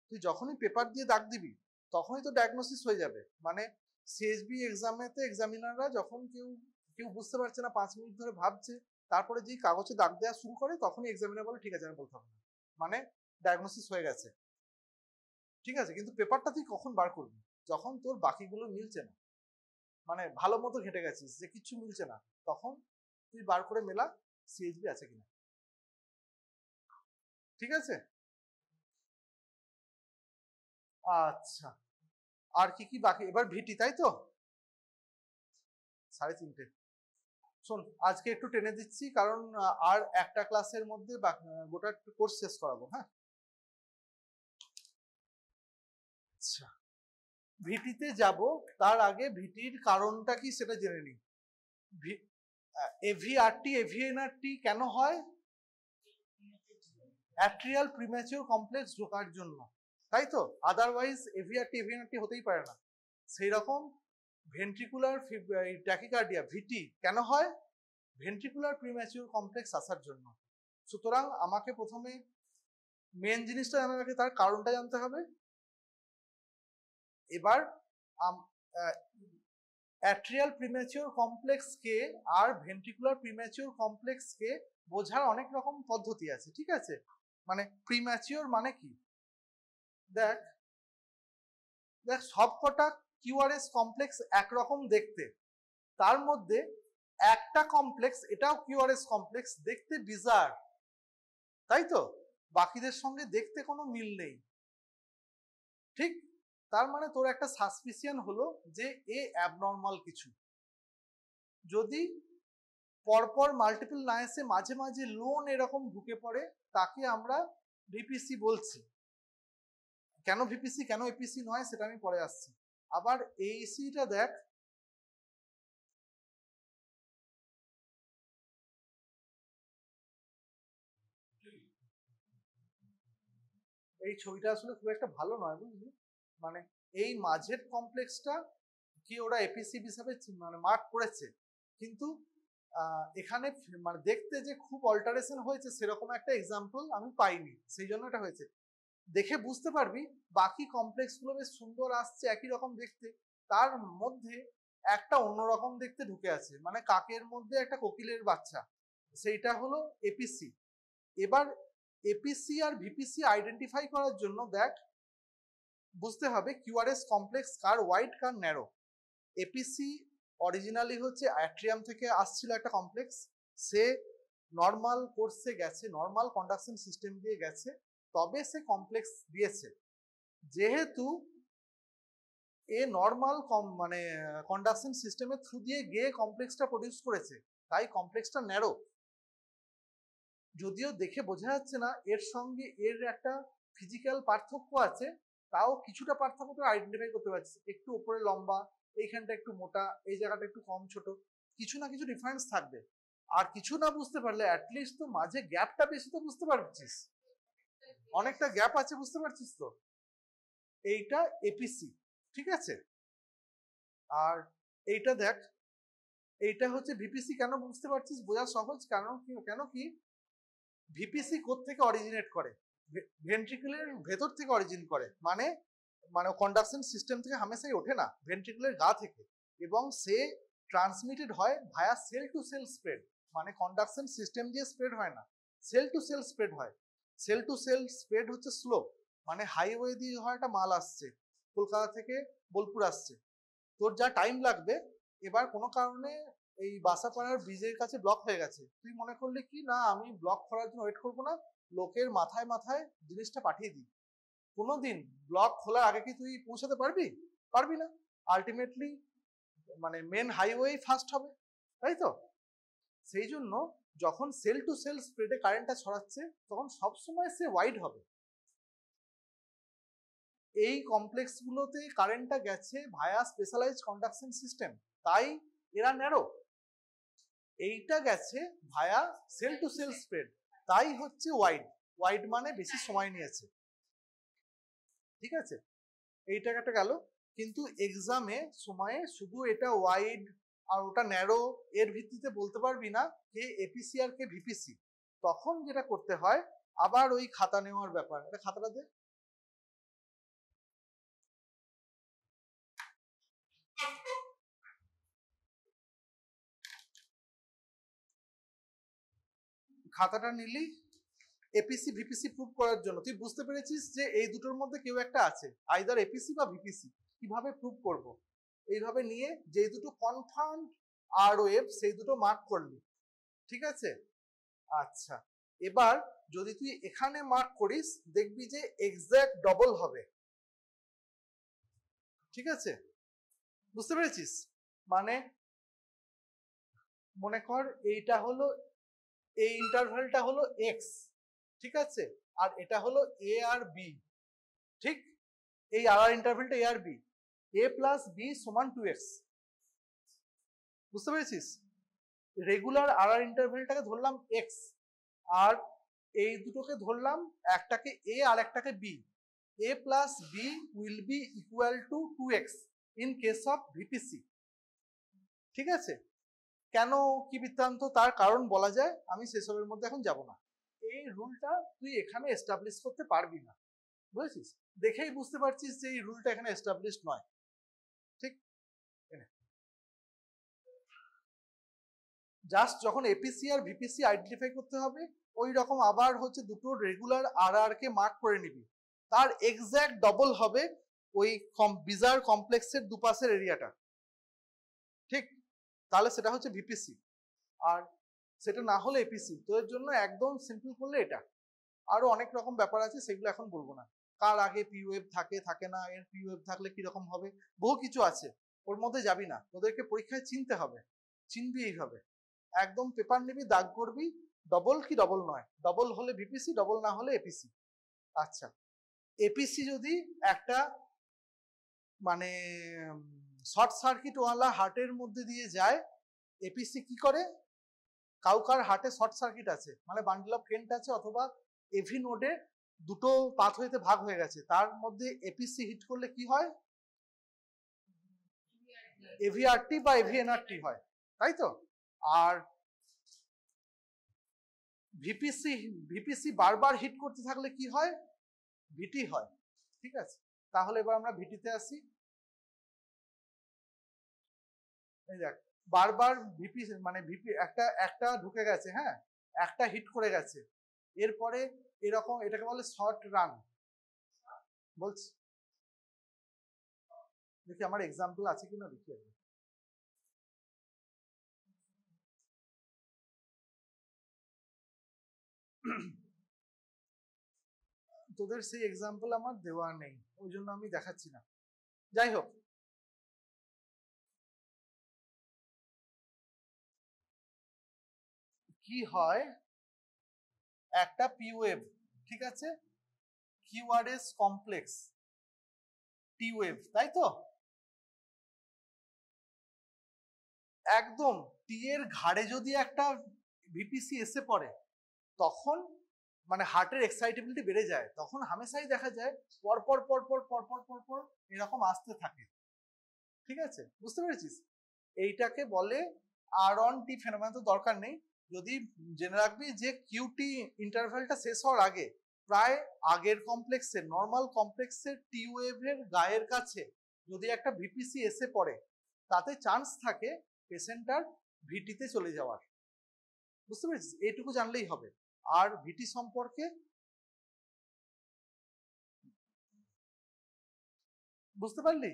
তুই যখনই পেপার দিয়ে দাগ দিবি তখনই তো ডায়াগনোসিস হয়ে যাবে। মানে সিএইচবি এক্সামেতে এক্সামিনাররা যখন কেউ বুঝতে পারছে না 5 মিনিট ধরে ভাবছে, তারপরে যেই কাগজে দাগ দেওয়া শুরু করে তখনই এক্সামিনার বলে ঠিক আছে আমি বলতে হবে না, মানে ডায়াগনোসিস হয়ে গেছে, ঠিক আছে। কিন্তু পেপারটা তুই কখন বার করবি, যখন তোর বাকিগুলো মিলছে না, মানে ভালো মতো ঘেটে গেছিস যে কিচ্ছু মিলছে না, তখন তুই বার করে মেলা সিএইচবি আছে কিনা, ঠিক আছে। আচ্ছা, আর কি বাকি, এবার ভিটি, তাই তো? 3:30। শোন, আজকে একটু টেনে দিচ্ছি কারণ আর একটা ক্লাসের মধ্যে গোটা কোর্স শেষ করাবো। হ্যাঁ, আচ্ছা, ভিটিতে যাব তার আগে ভিটির কারণটা কি সেটা জেনে নিই। এভিআরটি এভিএনআরটি কেন হয়? অ্যাট্রিয়াল প্রিম্যাচিওর কমপ্লেক্স ঢোকার জন্য, তাই তো? আদারওয়াইজ এভিআরটি এভিএনআরটি হতেই পারে না। সেই রকম ভেন্ট্রিকুলার ট্যাকিকার্ডিয়া ভিটি কেন হয়? ভেন্ট্রিকুলার প্রিম্যাচিওর কমপ্লেক্স আসার জন্য। সুতরাং আমাকে প্রথমে মেন জিনিসটা জানা রাখে, তার কারণটা জানতে হবে। এবার অ্যাট্রিয়াল প্রিম্যাচিওর কমপ্লেক্সকে আর ভেন্ট্রিকুলার প্রিম্যাচিওর কমপ্লেক্সকে বোঝার অনেক রকম পদ্ধতি আছে, ঠিক আছে। মানে প্রিম্যাচিওর মানে কি, দেখ সবকটা কিউআরএস কমপ্লেক্স একরকম দেখতে, তার মধ্যে একটা কমপ্লেক্স, এটাও কিউআরএস কমপ্লেক্স, দেখতে বিজার, তাই তো? বাকিদের সঙ্গে দেখতে কোনো মিল নেই, ঠিক। তার মানে তোর একটা সাসপিশন হলো যে এ অ্যাবনর্মাল কিছু। যদি পরপর মাল্টিপল নাইসে মাঝে মাঝে লোন এরকম ঢুকে পড়ে, তাকে আমরা ভিপিসি বলছি। কেন ভিপিসি কেন এপিসি নয় সেটা আমি পরে আসছি। আবার এইসিটা দেখ, এই ছবিটা আসলে খুব একটা ভালো নয়, বুঝলি। মানে এই মাঝের কমপ্লেক্সটা কি ওরা এপিসি হিসাবে মানে মার্ক করেছে, কিন্তু এখানে মানে দেখতে যে খুব অল্টারেশন হয়েছে সেরকম একটা এক্সাম্পল আমি পাইনি, সেই জন্য এটা হয়েছে। দেখে বুঝতে পারবি বাকি কমপ্লেক্স গুলো বেশ সুন্দর আসছে, একই রকম দেখতে, তার মধ্যে একটা অন্যরকম দেখতে ঢুকে আছে, মানে কাকের মধ্যে একটা কোকিলের বাচ্চা, সেইটা হলো এপিসি। এবার এপিসি আর ভিপিসি আইডেন্টিফাই করার জন্য দেখ বুঝতে হবে কিউআরএস কমপ্লেক্স কার ওয়াইড কার ন্যারো। এপিসি অরিজিনালি হচ্ছে অ্যাট্রিয়াম থেকে আসছিল একটা কমপ্লেক্স, সে নর্মাল কোর্সে গেছে, নর্মাল কন্ডাকশন সিস্টেম দিয়ে গেছে, তবে সে কমপ্লেক্স দিয়েছে। যেহেতু এ নর্মাল মানে কন্ডাকশন সিস্টেমের থ্রু দিয়ে গিয়ে কমপ্লেক্সটা প্রডিউস করেছে, তাই কমপ্লেক্সটা ন্যারো। যদিও দেখে বোঝা যাচ্ছে না এর সঙ্গে এর একটা ফিজিক্যাল পার্থক্য আছে, তাও কিছুটা পার্থক্য তো আইডেন্টিফাই করতে পারছি, একটু উপরে লম্বা, এইখানটা একটু মোটা, এই জায়গাটা একটু কম ছোট, কিছু না কিছু ডিফারেন্স থাকবে। আর কিছু না বুঝতে পারলে অ্যাটলিস্ট তো মাঝে গ্যাপটা বেশি তো বুঝতে পারছিস, অনেকটা গ্যাপ আছে, বুঝতে পারছিস তো। এইটা এপিসি, ঠিক আছে। আর এইটা দেখ, এইটা হচ্ছে ভিপিসি। কেন বুঝতে পারছিস, বোঝা সহজ। কেন কি ভিপিসি কোত্থেকে অরিজিনেট করে, ভেন্ট্রিকুলের ভেতর থেকে অরিজিন করে, মানে কন্ডাকশন সিস্টেম থেকে হামেশাই ওঠে না, ভেন্ট্রিকুলের গা থেকে, এবং সে ট্রান্সমিটেড হয় ভায়া সেল টু সেল স্প্রেড। মানে কন্ডাকশন সিস্টেম দিয়ে স্প্রেড হয় না, সেল টু সেল স্প্রেড হয়। সেল টু সেল স্প্রেড হচ্ছে স্লো, মানে হাইওয়ে দিয়ে হয় একটা মাল আসছে, কলকাতা থেকে বোলপুর আসছে, তোর যা টাইম লাগবে, এবার কোনো কারণে এই বাসাপাড়ার ব্রিজের কাছে ব্লক হয়ে গেছে, তুই মনে করলি কি না আমি ব্লক করার জন্য ওয়েট করবো না, লোকের মাথায় মাথায় জিনিসটা পাঠিয়ে দিই। কোনোদিন ব্লক খোলার আগে কি তুই পৌঁছাতে পারবি? পারবি না। আলটিমেটলি মানে মেন হাইওয়ে ফার্স্ট হবে, তাই তো? সেই জন্য যখন সেল টু সেল স্প্রেডে কারেন্টটা ছড়াচ্ছে তখন সবসময় সে ওয়াইড হবে। এই কমপ্লেক্স গুলোতে কারেন্টটা গেছে ভায়া স্পেশালাইজড কন্ডাকশন সিস্টেম, তাই এরা ন্যারো। এইটা গেছে ভায়া সেল টু সেল স্প্রেড, তাই হচ্ছে ওয়াইড। ওয়াইড মানে বেশি সময় নিয়েছে, ঠিক আছে? এইটা একটা গেল। কিন্তু এক্সামে সময়ে শুধু এটা ওয়াইড আর ওটা ন্যারো এর ভিত্তিতে বলতে পারবি না কে এপিসি আর কে ভিপিসি। তখন যেটা করতে হয় আবার ওই খাতা নেওয়ার ব্যাপার। এটা খাতাটা দে। খাতাটা নিলি এপিসি ভিপিসি প্রুভ করার জন্য। তুই বুঝতে পেরেছিস যে এই দুটোর মধ্যে কেউ একটা আছে, আইদার এপিসি বা ভিপিসি। কিভাবে প্রুভ করব? এইভাবে নিয়ে যে দুটো কনফার্ম আর ওয়েভ সেই দুটো মার্ক করলি, ঠিক আছে? আচ্ছা, এবার যদি তুই এখানে মার্ক করিস দেখবি যে এক্সাক্ট ডবল হবে, ঠিক আছে? বুঝতে পেরেছিস? মানে মনে কর এইটা হলো, এই ইন্টারভ্যালটা হলো এক্স, ঠিক আছে? আর এটা হলো এ আর বি, ঠিক? এই আর ইন্টারভ্যালটা এ আর বি, এ প্লাস বি সমান 2x। বুঝতে পেরেছিস? রেগুলার আর ইন্টারভ্যালটাকে ধরলাম এক্স, আর এই দুটোকে ধরলাম একটাকে এ আর একটাকে B. A plus B will be equal to 2x in case of VPC, ঠিক আছে? কেন, কি বৃত্তান্ত, তার কারণ বলা যায়, আমি সেসবের মধ্যে এখন যাব না। এই রুলটা তুই এখানে এস্টাবলিশ করতে পারবি না, বুঝেছিস? দেখেই বুঝতে পারছিস যে এই রুলটা এখানে এস্টাবলিশ নয়, ঠিক? জাস্ট যখন এপিসি আর ভিপিসি আইডেন্টিফাই করতে হবে ওই রকম আবার হচ্ছে দুটো রেগুলার আর আর কে মার্ক করে নিবি, তার এক্সাক্ট ডবল হবে ওই বিজার কমপ্লেক্সের দুপাশের এরিয়াটা, ঠিক? তাহলে সেটা হচ্ছে ভিপিসি। আর সেটা না হলে এপিসি। তো এর জন্য একদম সিম্পল করলে এটা। আরো অনেক রকম ব্যাপার আছে, সেগুলো এখন বলবো না। কার আগে পি ওয়েভ থাকে থাকে না, এর পি ওয়েভ থাকলে কিরকম হবে, বহু কিছু আছে, ওর মধ্যে যাবি না। ওদেরকে পরীক্ষায় চিনতে হবে, চিনবি এইভাবে। একদম পেপার নিবি, দাগ করবি, ডবল কি ডবল নয়, ডবল হলে ভিপিসি, ডবল না হলে এপিসি। আচ্ছা, এপিসি যদি একটা মানে শর্ট সার্কিট ওয়ালা হার্টের মধ্যে দিয়ে যায়, এপিসি কি করে, কাউকার হার্টে শর্ট সার্কিট আছে, মানে বান্ডেল অফ কেন্ট আছে, অথবা এভি নোডে দুটো পাথওয়েতে ভাগ হয়ে গেছে, তার মধ্যে এপিসি হিট করলে কি হয়, এভিআরটি বা এভিএনআরটি হয়, তাই তো? আর ভিপিসি ভিপিসি বারবার হিট করতে থাকলে কি হয়, ভিটি হয়, ঠিক আছে? তাহলে এবার আমরা ভিটিতে আসি। এই দেখ, বারবার ভিপি মানে ভিপি একটা একটা ঢুকে গেছে, হ্যাঁ, একটা হিট করে গেছে, এরপরে এরকম এটাকে বলে শর্ট রান। বলছি, দেখি আমার এক্সাম্পল আছে কিনা দেখি আগে। তোদের সেই এক্সাম্পল আমার দেওয়া নেই, ওই জন্য আমি দেখাচ্ছি না। যাই হোক, কি হয়, একটা পি ওয়েভ, ঠিক আছে, কিউআরএস কমপ্লেক্স টি ওয়েভ, তাই তো? একদম টি এর ঘাড়ে যদি একটা ভিপিসি এসে পড়ে তখন মানে হার্টের এক্সাইটেবিলিটি বেড়ে যায়, তখন হামেশাই দেখা যায় পরপর পরপর পরপর পরপর এরকম আসতে থাকে, ঠিক আছে? বুঝতে পেরেছিস? এইটাকে বলে আর অন টি ফেনোমেনন। তো দরকার নেই, যদি জেনে রাখবি যে কিউটি ইন্টারভ্যালটা শেষ হওয়ার আগে প্রায় আগের কমপ্লেক্সের নর্মাল কমপ্লেক্সের টি ওয়েভের গায়ের কাছে যদি একটা ভিপিসি এসে পড়ে তাতে চান্স থাকে পেশেন্টার ভিটিতে চলে যাওয়ার, বুঝতে পেরেছিস? এইটুকু জানলেই হবে। আর ভিটি সম্পর্কে বুঝতে পারলি?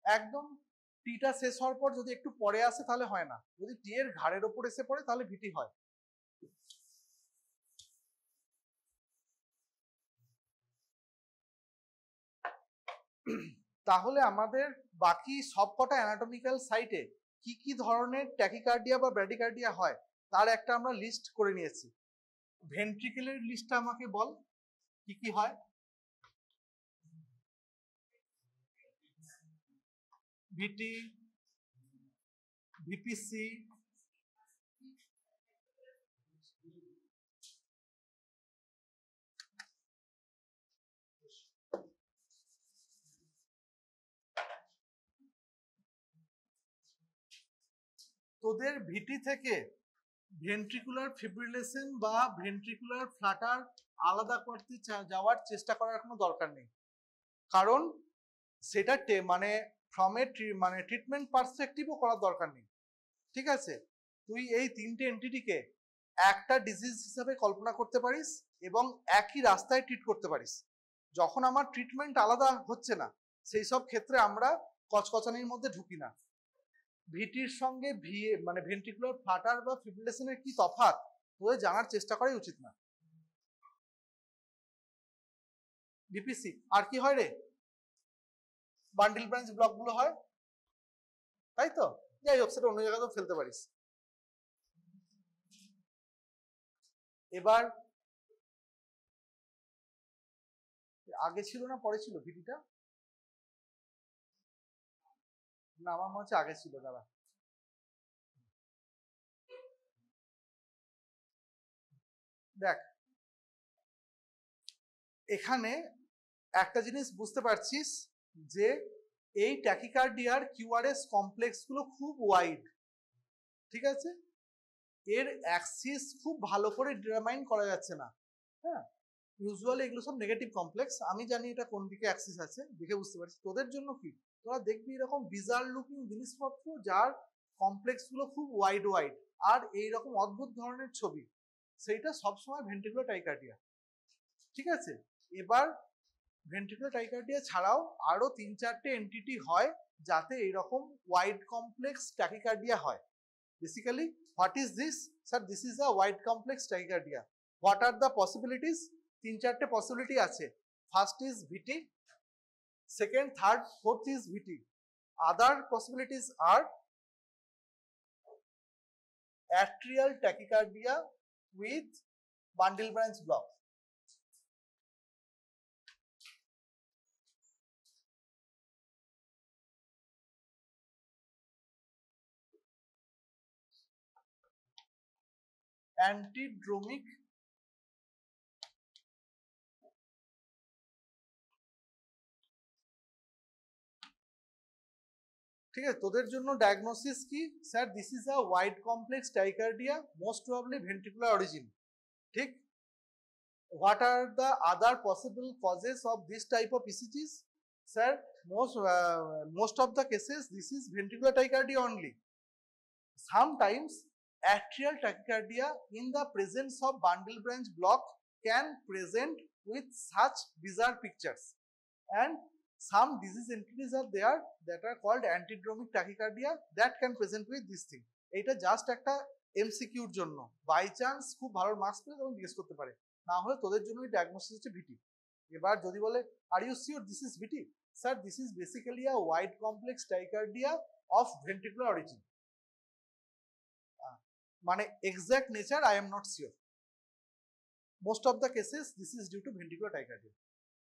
একদম টিটা শেষ হওয়ার পর যদি একটু পরে আসে তাহলে হয় না, যদি টি এর ঘাড়ের ওপর এসে পড়ে তাহলে ভিটি হয়। তাহলে আমাদের বাকি সবকটা অ্যানাটমিক্যাল সাইটে কি কি ধরনের ট্যাকিকার্ডিয়া বা ব্র্যাডিকার্ডিয়া হয় তার একটা আমরা লিস্ট করে নিয়েছি। ভেন্ট্রিকেলের লিস্টটা আমাকে বল কি কি হয়। ভিটি, ভিপিসি, তোদের ভিটি থেকে ভেন্ট্রিকুলার ফিব্রিলেশন বা ভেন্ট্রিকুলার ফ্লাটার আলাদা করতে যাওয়ার চেষ্টা করার কোনো দরকার নেই, কারণ সেটা মানে ফ্রম এ মানে ট্রিটমেন্ট পার্সপেক্টিভও করার দরকার নেই। ঠিক আছে, তুই এই তিনটে এন্টিটিকে একটা ডিজিজ হিসাবে কল্পনা করতে পারিস এবং একই রাস্তায় ট্রিট করতে পারিস। যখন আমার ট্রিটমেন্ট আলাদা হচ্ছে না সেই সব ক্ষেত্রে আমরা কচকচানির মধ্যে ঢুকি না। ভিটির সঙ্গে মানে ভেন্ট্রিকুলার ফ্লাটার বা ফিব্রিলেশনের কি তফাৎ তোদের জানার চেষ্টা করাই উচিত না। ভিপিসি আর কি হয় রে? বান্ডিল ব্রাঞ্চ ব্লক গুলো হয়, তাই তো? যাই হোক, সেটা অন্য জায়গাতেও ফেলতে পারিস। এবার আগে ছিল না পরে ছিল ভিটিটা? না, আমার মনে হচ্ছে আগে ছিল। দাঁড়া, দেখ এখানে একটা জিনিস বুঝতে পারছিস যে এই ট্যাকিকার্ডিয়ার কিউআরএস কমপ্লেক্স গুলো খুব ওয়াইড। ঠিক আছে, এর অ্যাক্সিস খুব ভালো করে ডিটারমাইন করা যাচ্ছে না। হ্যাঁ, ইউজুয়ালি এগুলো সব নেগেটিভ কমপ্লেক্স। আমি জানি এটা কোন দিকে অ্যাক্সিস আছে দেখে বুঝতে পারছি। তোদের জন্য কি, তোরা দেখবি এরকম বিজার লুকিং জিনিসপত্র যার কমপ্লেক্স গুলো খুব ওয়াইড ওয়াইড আর এইরকম অদ্ভুত ধরনের ছবি, সেইটা সবসময় ভেন্ট্রিকুলার টাইকার্ডিয়া। ঠিক আছে, এবার ভেন্ট্রিকুলার টাইকার্ডিয়া ছাড়াও আরো 3-4টে এন্টিটি হয় যাতে এইরকম ওয়াইড কমপ্লেক্স ট্যাকিকার্ডিয়া হয়। Basically what is this? Sir, this is a wide complex tachycardia. What are the possibilities? 3-4টে পসিবিলিটি আছে। First is VT, second, third, fourth is VT. Other possibilities are atrial tachycardia with bundle branch block. Antidromic ঠিক আছে, তোদের জন্য diagnosis কি? Sir, this is a wide complex tachycardia, most probably ventricular origin. ঠিক, what are the other possible causes of this type of ECGs? Sir, most of the cases this is ventricular tachycardia only. Sometimes atrial tachycardia in the presence of bundle branch block can present with such bizarre pictures, and some disease entities are there that are called antidromic tachycardia that can present with this thing. এটা just একটা এমসিকিউর জন্য, by chance খুব ভালো marks পেলে তখন জিজ্ঞেস করতে পারে, না হলে তোদের জন্য ডায়াগনোসিস হচ্ছে ভিটি। এবার যদি বলে are you sure this is VT? Sir, this is basically a wide complex tachycardia of ventricular origin. মানে exact nature I am not sure. Most of the cases this is due to ventricular tachycardia.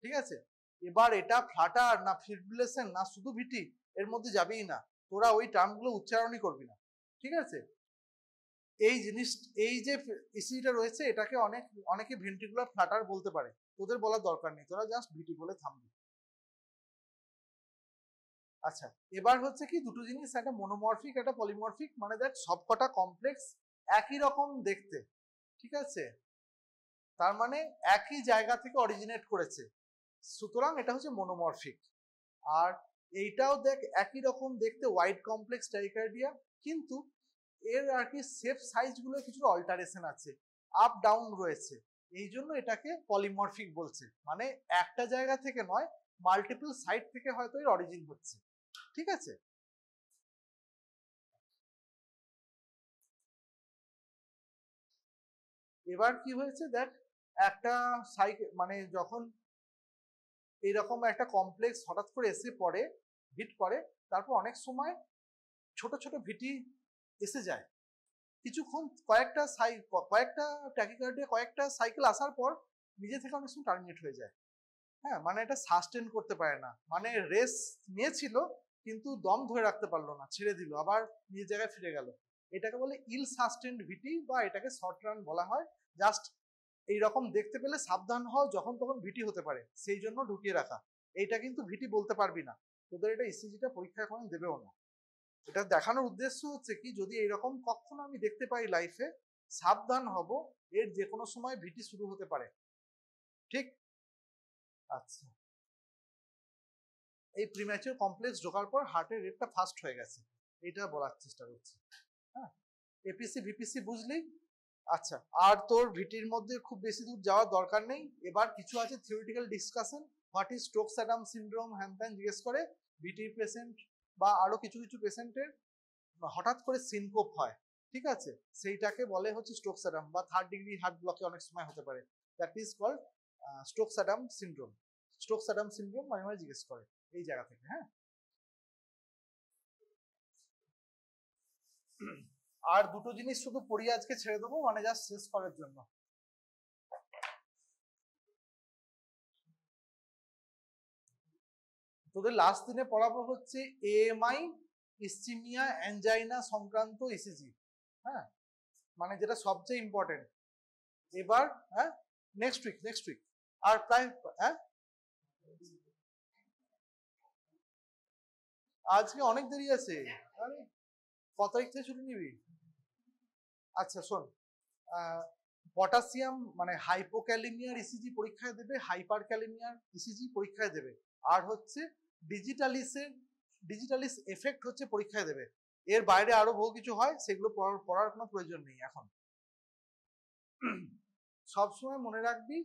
ঠিক আছে, এবার এটা Flutter না fibrillation না শুধু ভিটি, এর মধ্যে যাবেই না, তোরা ওই টার্মগুলো উচ্চারণই করবি না। ঠিক আছে, এই জিনিস, এই যে ইসিটা রয়েছে এটাকে অনেকে ভেন্ট্রিকুলার ফ্লাটার বলতে পারে, তোদের বলার দরকার নেই, তোরা জাস্ট ভিটি বলে থামবি। আচ্ছা, এবার হচ্ছে কি দুটো জিনিস, একটা মনোমরফিক একটা পলিমরফিক। মানে দেখ সবকটা কমপ্লেক্স একই রকম দেখতে, ঠিক আছে, তার মানে একই জায়গা থেকে অরিজিনেট করেছে, সুতরাং এটা হচ্ছে মনোমরফিক। আর এইটাও দেখ একই রকম দেখতে, ওয়াইড কমপ্লেক্স টাইকার্ডিয়া, কিন্তু এর আর কি শেপ সাইজগুলো কিছুটা অল্টারেশন আছে, আপ ডাউন রয়েছে, এই জন্য এটাকে পলিমরফিক বলছে, মানে একটা জায়গা থেকে নয় মাল্টিপল সাইড থেকে হয়তো এর অরিজিন হচ্ছে। ঠিক আছে, এবার কি হয়েছে দেখ, একটা সাইকেল মানে যখন এইরকম একটা কমপ্লেক্স হঠাৎ করে এসে পড়ে, হিট করে, তারপর অনেক সময় ছোট ছোট ভিটি এসে যায়, কিছুক্ষণ কয়েকটা ট্যাকিকার্ডে কয়েকটা সাইকেল আসার পর নিজে থেকে অনেক সময় টার্মিনেট হয়ে যায়। হ্যাঁ, মানে এটা সাস্টেন করতে পারে না, মানে রেস নিয়েছিল কিন্তু দম ধরে রাখতে পারলো না, ছেড়ে দিল, আবার নিজের জায়গায় ফিরে গেল। এটাকে বলে ইল সাস্টেন্ড ভিটি বা এটাকে শর্ট রান বলা হয়। জাস্ট এইরকম দেখতে পেলে সাবধান হও, যখন তখন ভিটি হতে পারে, সেই জন্য ঢুকিয়ে রাখা। এইটা কিন্তু ভিটি বলতে পারবি না, তোদের এটা ইসিজিটা পরীক্ষা এখন দেবেও না। এটা দেখানোর উদ্দেশ্য হচ্ছে কি, যদি এইরকম কখনো আমি দেখতে পাই লাইফে, সাবধান হব, এর যে কোনো সময় ভিটি শুরু হতে পারে। ঠিক, আচ্ছা, এই প্রিম্যাচিওর কমপ্লেক্স ঢোকার পর হার্টের রেটটা ফাস্ট হয়ে গেছে, এটা বলার চেষ্টা করছি। হ্যাঁ, এপিসি ভিপিসি বুঝলি। আচ্ছা, আর তোর ভিটির মধ্যে খুব বেশি দূর যাওয়ার দরকার নেই, এবার কিছু আছে theoretical discussion, what is Stokes Adams syndrome, হ্যান ত্যান জিজ্ঞেস করে। ভিটির পেশেন্ট বা আরো কিছু কিছু পেশেন্টের হঠাৎ করে সিনকোপ হয়, ঠিক আছে, সেইটাকে বলে হচ্ছে স্টোকস অ্যাডাম, বা থার্ড ডিগ্রি হার্ট ব্লকে অনেক সময় হতে পারে, that is called Stokes Adams syndrome. Stokes Adams syndrome মাঝে মাঝে জিজ্ঞেস করে এই জায়গা থেকে। হ্যাঁ, আর দুটো জিনিস শুধু পড়িয়ে আজকে ছেড়ে দেবো, মানে জাস্ট শেষ করার জন্য। তোদের লাস্ট দিনে পড়াবো হচ্ছে এএমআই, ইসচিমিয়া, অ্যাঞ্জাইনা সংক্রান্ত ইসিজি। হ্যাঁ, মানে যেটা সবচেয়ে ইম্পর্টেন্ট এবার। হ্যাঁ, নেক্সট উইক আর প্রায়। হ্যাঁ, আজকে অনেক দেরি আছে। আরে, কত তারিখ থেকে ছুটি নিবি? আচ্ছা শোন, পটাশিয়াম মানে হাইপোক্যালিমিয়ার ইসিজি পরীক্ষায় দেবে, হাইপার ক্যালিমিয়ার ইসিজি পরীক্ষায় দেবে, আর হচ্ছে ডিজিটালিস এফেক্ট হচ্ছে পরীক্ষায় দেবে। এর বাইরে আরো বহু কিছু হয়, সেগুলো পড়ার কোনো প্রয়োজন নেই এখন। সবসময় মনে রাখবি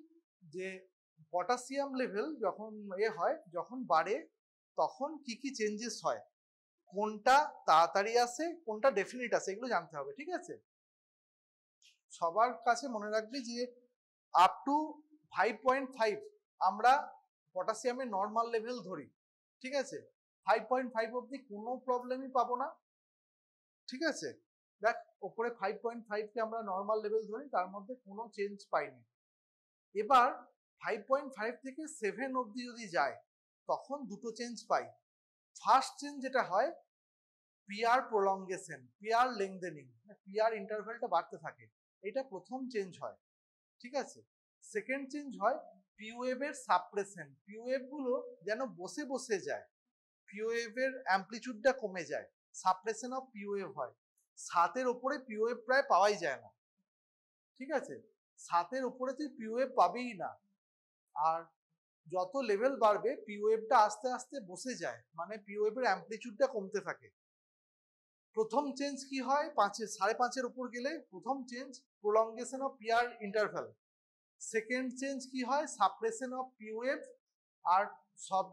যে পটাশিয়াম লেভেল যখন হয়, যখন বাড়ে, তখন কি কি চেঞ্জেস হয়, কোনটা তাড়াতাড়ি আসে কোনটা ডেফিনিট আসে, এগুলো জানতে হবে। ঠিক আছে, সবার কাছে মনে রাখবি যে আপ টু 5.5 আমরা পটাশিয়ামের নর্মাল লেভেল ধরি। ঠিক আছে, 5.5 অবধি কোনো প্রবলেমই পাবো না। ঠিক আছে, দেখ ওপরে 5.5কে আমরা নর্মাল লেভেল ধরি, তার মধ্যে কোনো চেঞ্জ পাইনি। এবার 5.5 থেকে 7 অবধি যদি যায়, তখন দুটো চেঞ্জ পাই। ফার্স্ট চেঞ্জ যেটা হয়, পিআর প্রলঙ্গেশন, পিআর লেংথেনিং, পিআর ইন্টারভ্যালটা বাড়তে থাকে, এটা প্রথম চেঞ্জ হয়। ঠিক আছে, সেকেন্ড চেঞ্জ হয় পিওয়েভের সাপ্রেশন, পিওয়েভ গুলো যেন বসে বসে যায়, পিওয়েভের অ্যাম্পলিটিউডটা কমে যায়, সাপ্রেশন অফ পিওয়েভ হয়। 7-এর ওপরে পিওয়েভ প্রায় পাওয়াই যায় না। ঠিক আছে, 7-এর উপরে তুই পিওয়েভ পাবেই না। আর যত লেভেল বাড়বে পিওয়েভটা আস্তে আস্তে বসে যায়, মানে পিওয়েভের অ্যাম্পলিটিউডটা কমতে থাকে। প্রথম চেঞ্জ কি হয়, 5.5-এর উপর গেলে প্রথম change prolongation of PR interval. Second change কি হয়, সাপ্রেশন অফ পিওয়েভ। আর সব,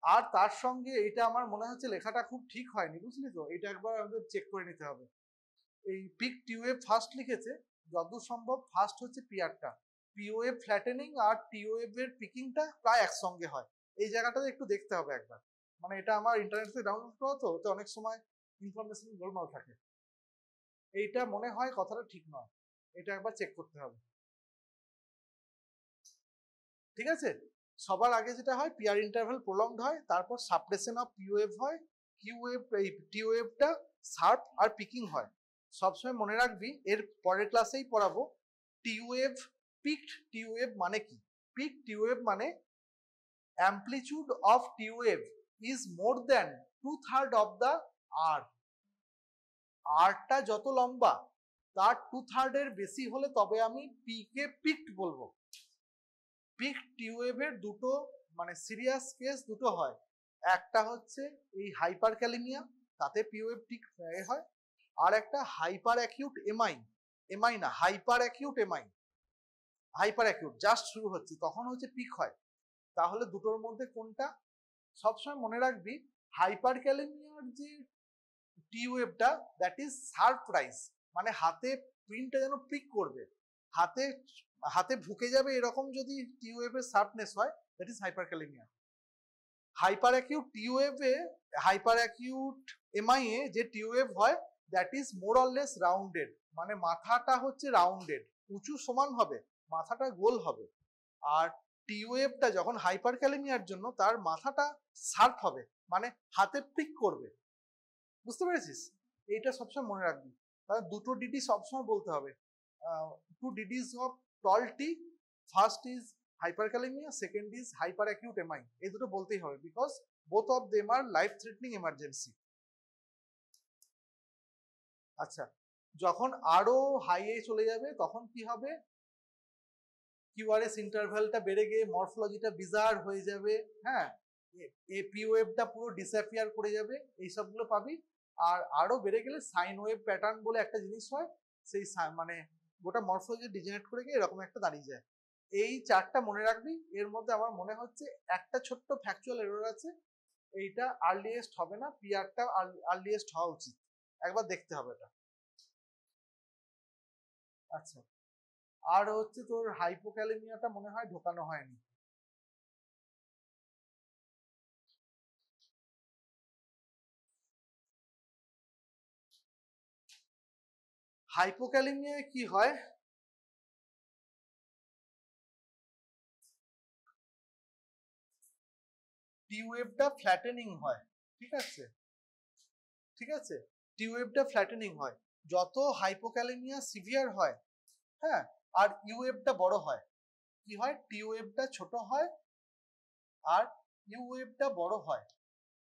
আর তার সঙ্গে এটা আমার মনে হচ্ছে লেখাটা খুব ঠিক হয়নি, বুঝলি তো, এটা একবার আমাদের চেক করে নিতে হবে। এই পিক টিওয়েভ ফার্স্ট লিখেছে, যতদূর সম্ভব ফার্স্ট হচ্ছে পিআরটা, পিওয়েভ ফ্ল্যাটেনিং আর টিওয়েভের পিকিংটা প্রায় একসঙ্গে হয়, এই জায়গাটাতে একটু দেখতে হবে একবার। মানে এটা আমার ইন্টারনেট থেকে ডাউনলোড করা, তো ওতে অনেক সময় ইনফরমেশন গোলমাল থাকে, এইটা মনে হয় কথাটা ঠিক নয়, এটা একবার চেক করতে হবে। ঠিক আছে, সবার আগে যেটা হয় পিআর ইন্টারভ্যাল প্রলংড হয়, তারপর সাপ্রেশন অফ পিওয়েভ হয়, কিউওয়েভ এই টিওয়েভটা শার্প আর পিকিং হয়। সবসময় মনে রাখবি, এর পরের ক্লাসেই পড়াবো টিওয়েভ, পিকড টিওয়েভ মানে কি। পিক টিওয়েভ মানে amplitude of T wave is more than 2/3 of the R. আরটা যত লম্বা তার 2/3 এর বেশি হলে তবে আমি পিকে পিকড বলবো। পিক টিওয়েভের দুটো মানে সিরিয়াস কেস দুটো হয়, একটা হচ্ছে এই হাইপার ক্যালিমিয়া, তাতে পিওয়েভ ঠিক হয়, আর একটা হাইপার অ্যাকিউট এমআই, এমআই না hyper acute MI, hyper acute just শুরু হচ্ছে তখন হচ্ছে পিক হয়। তাহলে দুটোর মধ্যে কোনটা? সবসময় মনে রাখবি হাইপার ক্যালেমিয়ার যে টি ওয়েভটা দ্যাট ইজ সারপ্রাইজ, মানে হাতে প্রিন্টটা যেন পিক করবে, হাতে হাতে ঢুকে যাবে এরকম যদি টি ওয়েভের শার্পনেস হয় that is hyperkalemia. Hyper acute T ওয়েভে, হাইপার অ্যাকিউট এমআই এ যে টি ওয়েভ হয় that is more or less rounded, মানে মাথাটা হচ্ছে রাউন্ডেড, উঁচু সমান হবে, মাথাটা গোল হবে। আর টি ওয়েভটা যখন হাইপার ক্যালেমিয়ার জন্য তার মাথাটা শার্প হবে, মানে হাতে পিক করবে। বুঝতে পেরেছিস? এইটা সবসময় মনে রাখবি। তাহলে দুটো ডিডি সবসময় বলতে হবে, two DDs of tall T, first is hyperkalemia, second is hyperacute MI, এই দুটো বলতেই হবে because both of them are life threatening emergency। আচ্ছা, যখন আরো হাইয়ে চলে যাবে তখন কি হবে? কিউআরএস ইন্টারভ্যালটা বেড়ে গিয়ে মরফোলজিটা বিজার হয়ে যাবে, হ্যাঁ, এপি ওয়েভটা পুরো ডিসঅ্যাপিয়ার করে যাবে, এই সবগুলো পাবি। আর আরো বেড়ে গেলে সাইন ওয়েভ প্যাটার্ন বলে একটা জিনিস হয়, সেই মানে গোটা মরফোলজি ডিজেনারেট করে গিয়ে এরকম একটা দাঁড়িয়ে যায়। এই চারটা মনে রাখবি। এর মধ্যে আমার মনে হচ্ছে একটা ছোট্ট ফ্যাকচুয়াল এরর আছে, এইটা আর্লিয়েস্ট হবে না, পিআরটা আর্লিয়েস্ট হওয়া উচিত, একবার দেখতে হবে এটা। আচ্ছা, আর হচ্ছে তোর হাইপোক্যালেমিয়াটা মনে হয় ঢোকানো হয়নি। হাইপোক্যালেমিয়ায় কি হয়? টি ওয়েভটা ফ্ল্যাটেনিং হয়, ঠিক আছে, ঠিক আছে, টি ওয়েভটা ফ্ল্যাটেনিং হয়। যত হাইপোক্যালেমিয়া সিভিয়ার হয়, হ্যাঁ, আর ইউ ওয়েভটা বড় হয়, কি হয়? টি ওয়েভটা ছোট হয় আর ইউ ওয়েভটা বড় হয়।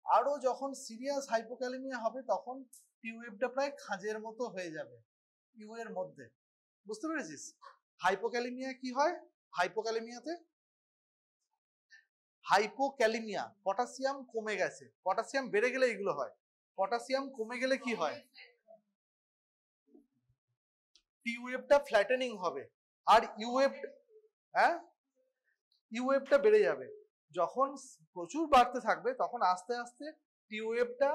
আরো যখন সিরিয়াস হাইপোক্যালেমিয়া হবে তখন টি ওয়েভটা প্রায় খাঁজের মতো হয়ে যাবে ইউ এর মধ্যে। বুঝতে পেরেছিস? হাইপোক্যালেমিয়া কি হয়? হাইপোক্যালেমিয়াতে হাইপোক্যালেমিয়া পটাশিয়াম কমে গেছে, পটাশিয়াম বেড়ে গেলে এগুলো হয়, পটাশিয়াম কমে গেলে কি হয়? টি ওয়েভটা ফ্ল্যাটেনিং হবে আর ইউ ওয়েভ, হ্যাঁ, ইউ ওয়েভটা বেড়ে যাবে। যখন প্রচুর বাড়তে থাকবে তখন আস্তে আস্তে টি ওয়েভটা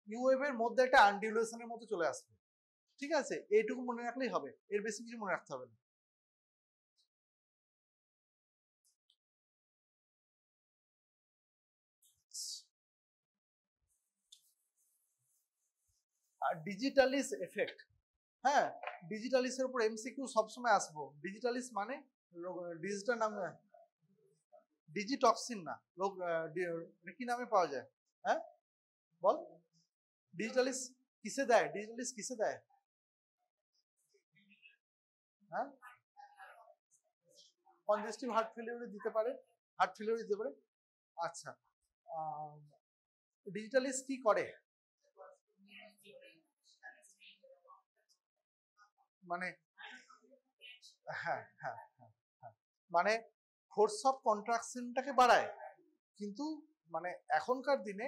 ইউ ওয়েভের মধ্যে একটা আনডিউলেশনের মতো চলে আসবে। ঠিক আছে, এইটুকু মনে রাখলেই হবে, এর বেশি কিছু মনে রাখতে হবে না। আর ডিজিটালিস এফেক্ট, হ্যাঁ, ডিজিটালিসের উপর এমসিকিউ সবসময় আসবো। ডিজিটালিস মানে ডিজিটাল নাম, ডিজিটক্সিন না, রোগ কি নামে পাওয়া যায়? হ্যাঁ বল, ডিজিটালিস কিসে দেয়? ডিজিটালিস কিসে দেয়? হ্যাঁ, কনজেস্টিভ হার্ট ফেলিওরে দিতে পারে, হার্ট ফেলিওরে দিতে পারে। আচ্ছা, ডিজিটালিস কি করে? মানে হ্যাঁ হ্যাঁ হ্যাঁ হ্যাঁ, মানে ফোর্স অফ কন্ট্রাকশনটাকে বাড়ায়, কিন্তু মানে এখনকার দিনে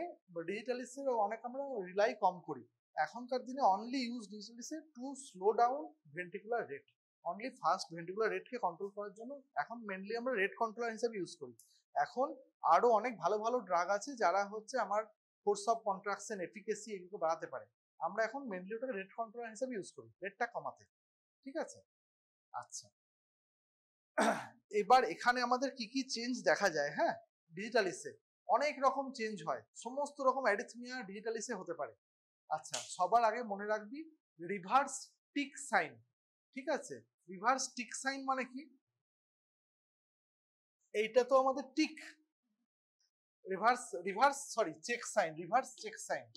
ডিজিটালিসের অনেক আমরা রিলাই কম করি। এখনকার দিনে অনলি ইউজ ডিজিটালিসে to slow down ventricular rate, only fast ventricular রেটকে কন্ট্রোল করার জন্য এখন মেনলি আমরা রেট কন্ট্রোলার হিসেবে ইউজ করি। এখন আরো অনেক ভালো ভালো ড্রাগ আছে যারা হচ্ছে আমার ফোর্স অফ কন্ট্রাকশন এফিকেসি এগুলো বাড়াতে পারে। আমরা এখন মেনলি ওটাকে রেট কন্ট্রোলার হিসেবে ইউজ করি, রেটটা কমাতে। ঠিক আছে, আচ্ছা, এবার এখানে আমাদের কি কি চেঞ্জ দেখা যায়? হ্যাঁ, ডিজিটালিসে অনেক রকম চেঞ্জ হয়, সমস্ত রকম অ্যারিথমিয়া ডিজিটালিসে হতে পারে। আচ্ছা, সবার আগে মনে রাখবি রিভার্স টিক সাইন। ঠিক আছে, রিভার্স টিক সাইন মানে কি? এইটা তো আমাদের টিক, reverse reverse sorry check sign, reverse check sign.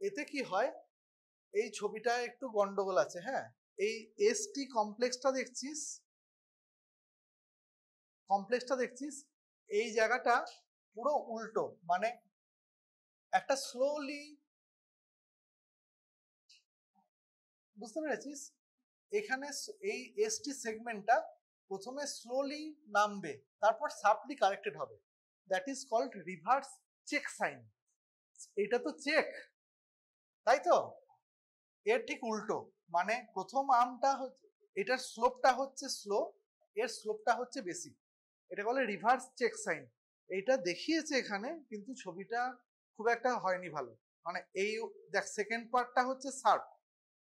এতে কি হয়? এই ছবিটা একটু গন্ডগোল আছে, হ্যাঁ, এই এসটি কমপ্লেক্সটা দেখছিস, কমপ্লেক্সটা দেখছিস, এই জায়গাটা পুরো উল্টো, মানে একটা স্লোলি, বুঝতে পেরেছিস? এখানে এই এসটি সেগমেন্টটা প্রথমে স্লোলি নামবে, তারপর সাবলি কারেক্টেড হবে, that is called reverse check sign. এটা তো চেক, তাই তো? এর ঠিক উল্টো, মানে প্রথম আর্মটা হচ্ছে, এটার স্লোপটা হচ্ছে স্লো, এর স্লোপটা হচ্ছে বেশি, এটা বলে রিভার্স চেক সাইন। এইটা দেখিয়েছে এখানে, কিন্তু ছবিটা খুব একটা হয়নি ভালো। মানে এই দেখ, সেকেন্ড পার্টটা হচ্ছে শার্প,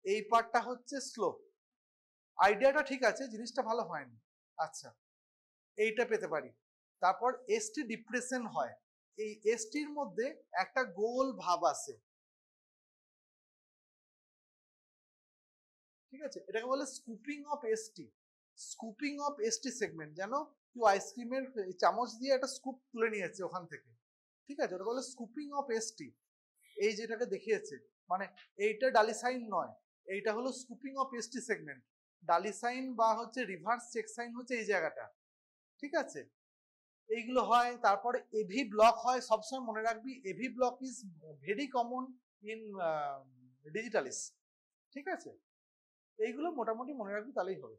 এই পার্টটা হচ্ছে স্লো। আইডিয়াটা ঠিক আছে, জিনিসটা ভালো হয়নি। আচ্ছা, এইটা পেতে পারি। তারপর এসটি ডিপ্রেশন হয়, এই এসটির মধ্যে একটা গোল ভাব আছে, ঠিক আছে? এটাকে বলে scooping of ST, scooping of ST segment, যেন কেউ আইসক্রিমের চামচ দিয়ে একটা স্কুপ তুলে নিয়েছে ওখান থেকে, ঠিক আছে? ওটা বলে স্কুপিং অফ এসটি। এই যেটাকে দেখিয়েছে, মানে এইটা ডালি সাইন নয়, এইটা হলো স্কুপিং অফ এসটি সেগমেন্ট। ডালি সাইন বা হচ্ছে রিভার্স চেক সাইন হচ্ছে এই জায়গাটা, ঠিক আছে? এইগুলো হয়। তারপরে এভি ব্লক হয়, সবসময় মনে রাখবি AV block is very common in digitalis, ঠিক আছে? এইগুলো মোটামুটি মনে রাখবি, তাহলেই হবে।